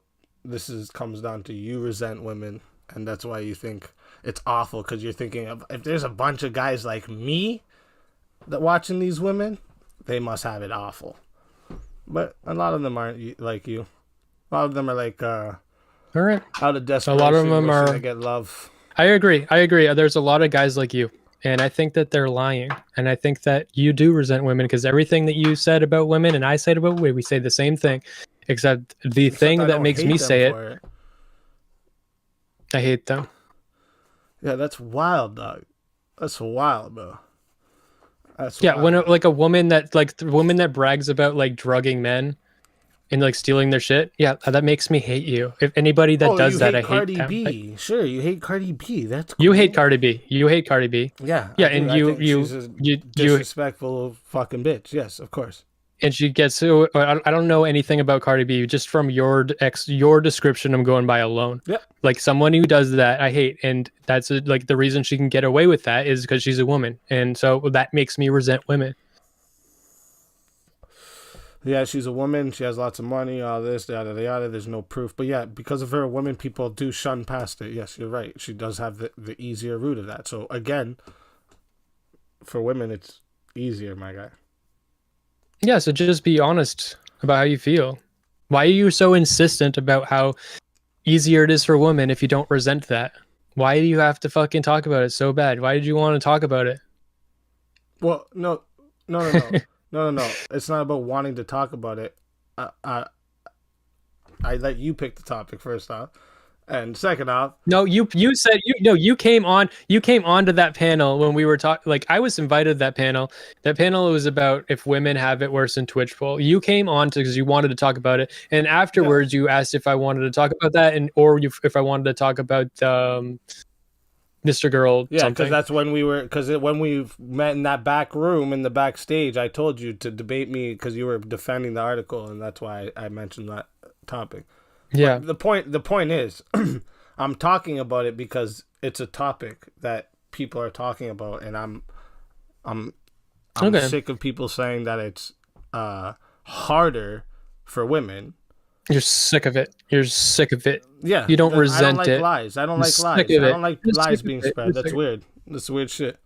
comes down to you resent women, and that's why you think it's awful, because you're thinking of, if there's a bunch of guys like me that watching these women, they must have it awful. But a lot of them aren't like you. A lot of them are like all right, out of desperation. A lot of them are to get love. I agree. There's a lot of guys like you, and I think that they're lying, and I think that you do resent women, because everything that you said about women and I said about women, we say the same thing. Except the thing that makes me say it, I hate them. Yeah, that's wild, dog. That's wild, bro. That's wild. When like a woman that brags about like drugging men, and like stealing their shit, yeah, that makes me hate you. If anybody that Oh, you does that, hate I hate Cardi them. B. Sure, you hate Cardi B. That's You hate cool. Cardi B. You hate Cardi B. Yeah, Yeah, I do. and I think she's a you disrespectful fucking bitch. Yes, of course. and she gets so I don't know anything about Cardi B. Just from your description, I'm going by alone. Yep. Like someone who does that, I hate, and that's like the reason she can get away with that is because she's a woman, and so that makes me resent women. Yeah, she's a woman. She has lots of money. All this, yada yada yada. There's no proof, but yeah, because of her, women people do shun past it. Yes, you're right. She does have the easier route of that. So again, for women, it's easier, my guy. Yeah, so just be honest about how you feel. Why are you so insistent about how easier it is for women if you don't resent that? Why do you have to fucking talk about it so bad? Why did you want to talk about it? Well, no, no, no, no, no, no, no. It's not about wanting to talk about it. I let you pick the topic first off, and second off, No, you said you came on to that panel when we were talking. Like I was invited to that panel. That panel was about if women have it worse than Twitch poll. You came on to because you wanted to talk about it, and afterwards you asked if I wanted to talk about that, and if I wanted to talk about Mr. Girl. yeah, because something. that's when we were when we met in that back room in the backstage. I told you to debate me because you were defending the article, and that's why I mentioned that topic. Yeah. But the point is, I'm talking about it because it's a topic that people are talking about, and I'm Okay. sick of people saying that it's harder for women. You're sick of it. You're sick of it. Yeah, You don't I resent don't like it. lies. I don't You're like sick lies. of I it. don't like You're lies sick being of it. spread. You're That's sick- weird. That's weird shit.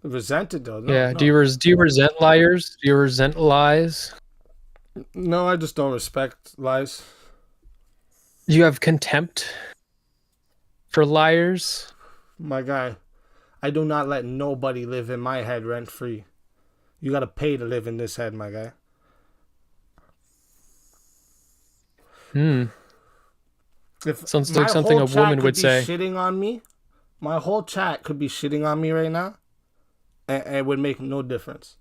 Resented though. No, Yeah. no. Do you resent liars? Do you resent lies? No, I just don't respect lies. You have contempt for liars? My guy, I do not let nobody live in my head rent free. You gotta pay to live in this head, my guy. If Sounds my like something whole a chat woman could would be say. shitting on me, my whole chat could be shitting on me right now, and it would make no difference.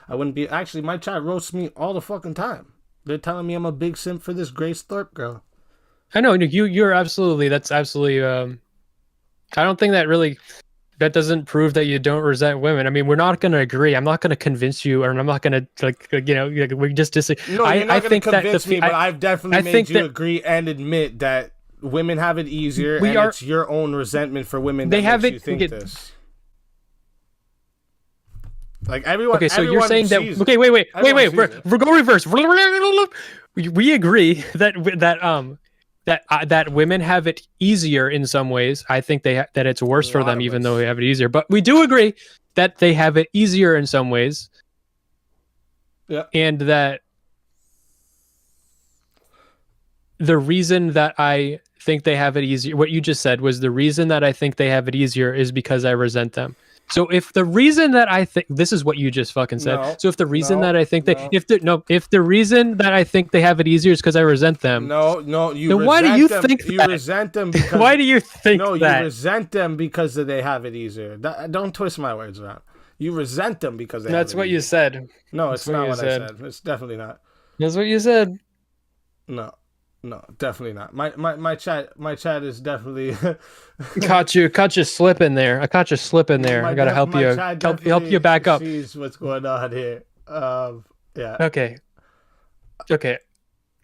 I wouldn't be. Actually, my chat roasts me all the fucking time. They're telling me I'm a big simp for this Grace Thorpe girl. I know you're absolutely. That's absolutely. I don't think that doesn't prove that you don't resent women. I mean, we're not going to agree. I'm not going to convince you, or I'm not going to we just disagree. No, you're not going to convince me, but I I've definitely made you agree and admit that women have it easier, and it's your own resentment for women that makes you think this. Like everyone. Okay, so everyone you're saying that. Okay, wait. We're go reverse. We agree that women have it easier in some ways. I think that it's worse for them, even though they have it easier. But we do agree that they have it easier in some ways. Yeah. And that the reason that I think they have it easier, what you just said was the reason that I think they have it easier is because I resent them. So if the reason that I think this is what you just fucking said. So if the reason that I think if the reason that I think they have it easier is because I resent them. Then why do you think that? You resent them because why do you think that? You resent them because they have it easier. Don't twist my words around. You resent them because they have it easier. That's what you said. No, it's not what I said. It's definitely not. That's what you said. No, definitely not. My chat is definitely caught you slipping there. I caught you slipping there. I gotta help you back up. Sees what's going on here. Yeah. Okay.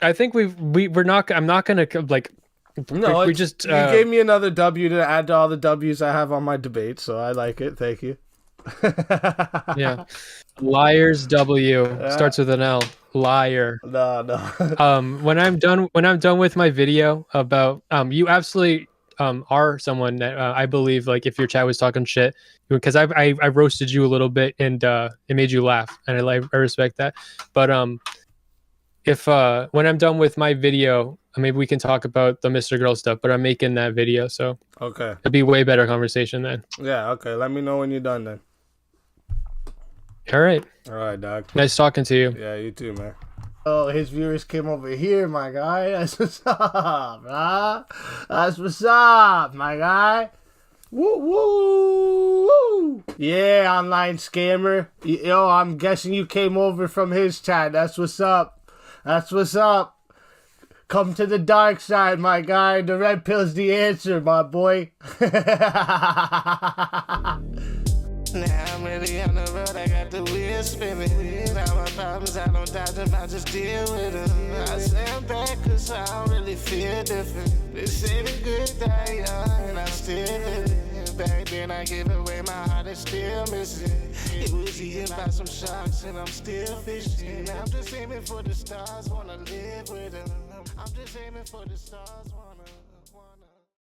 I think we're not. I'm not gonna like. No, we just. You gave me another W to add to all the W's I have on my debate, so I like it. Thank you. Yeah. Liars W starts with an L. Liar. No. When I'm done with my video about you absolutely are someone that I believe, like, if your chat was talking shit, because I roasted you a little bit and it made you laugh, and I respect that. But if when I'm done with my video, maybe we can talk about the Mr. Girl stuff, but I'm making that video, so okay, it'd be way better conversation then. Yeah, okay, let me know when you're done then. All right, dog. Nice talking to you. Yeah, you too, man. Oh, his viewers came over here, my guy. That's what's up, bro. That's what's up, my guy. Woo woo. Woo! Yeah, online scammer. Yo, I'm guessing you came over from his chat. That's what's up. That's what's up. Come to the dark side, my guy. The red pill's the answer, my boy. Now I'm really on the road, I got the wheels spinning. Now my problems, I don't dodge them, I just deal with them. I stand back cause I don't really feel different. They say the good die young, and I still live it. Back then I gave away my heart, it's still missing. It was eaten by some sharks and I'm still fishing. I'm just aiming for the stars, wanna live with them. I'm just aiming for the stars,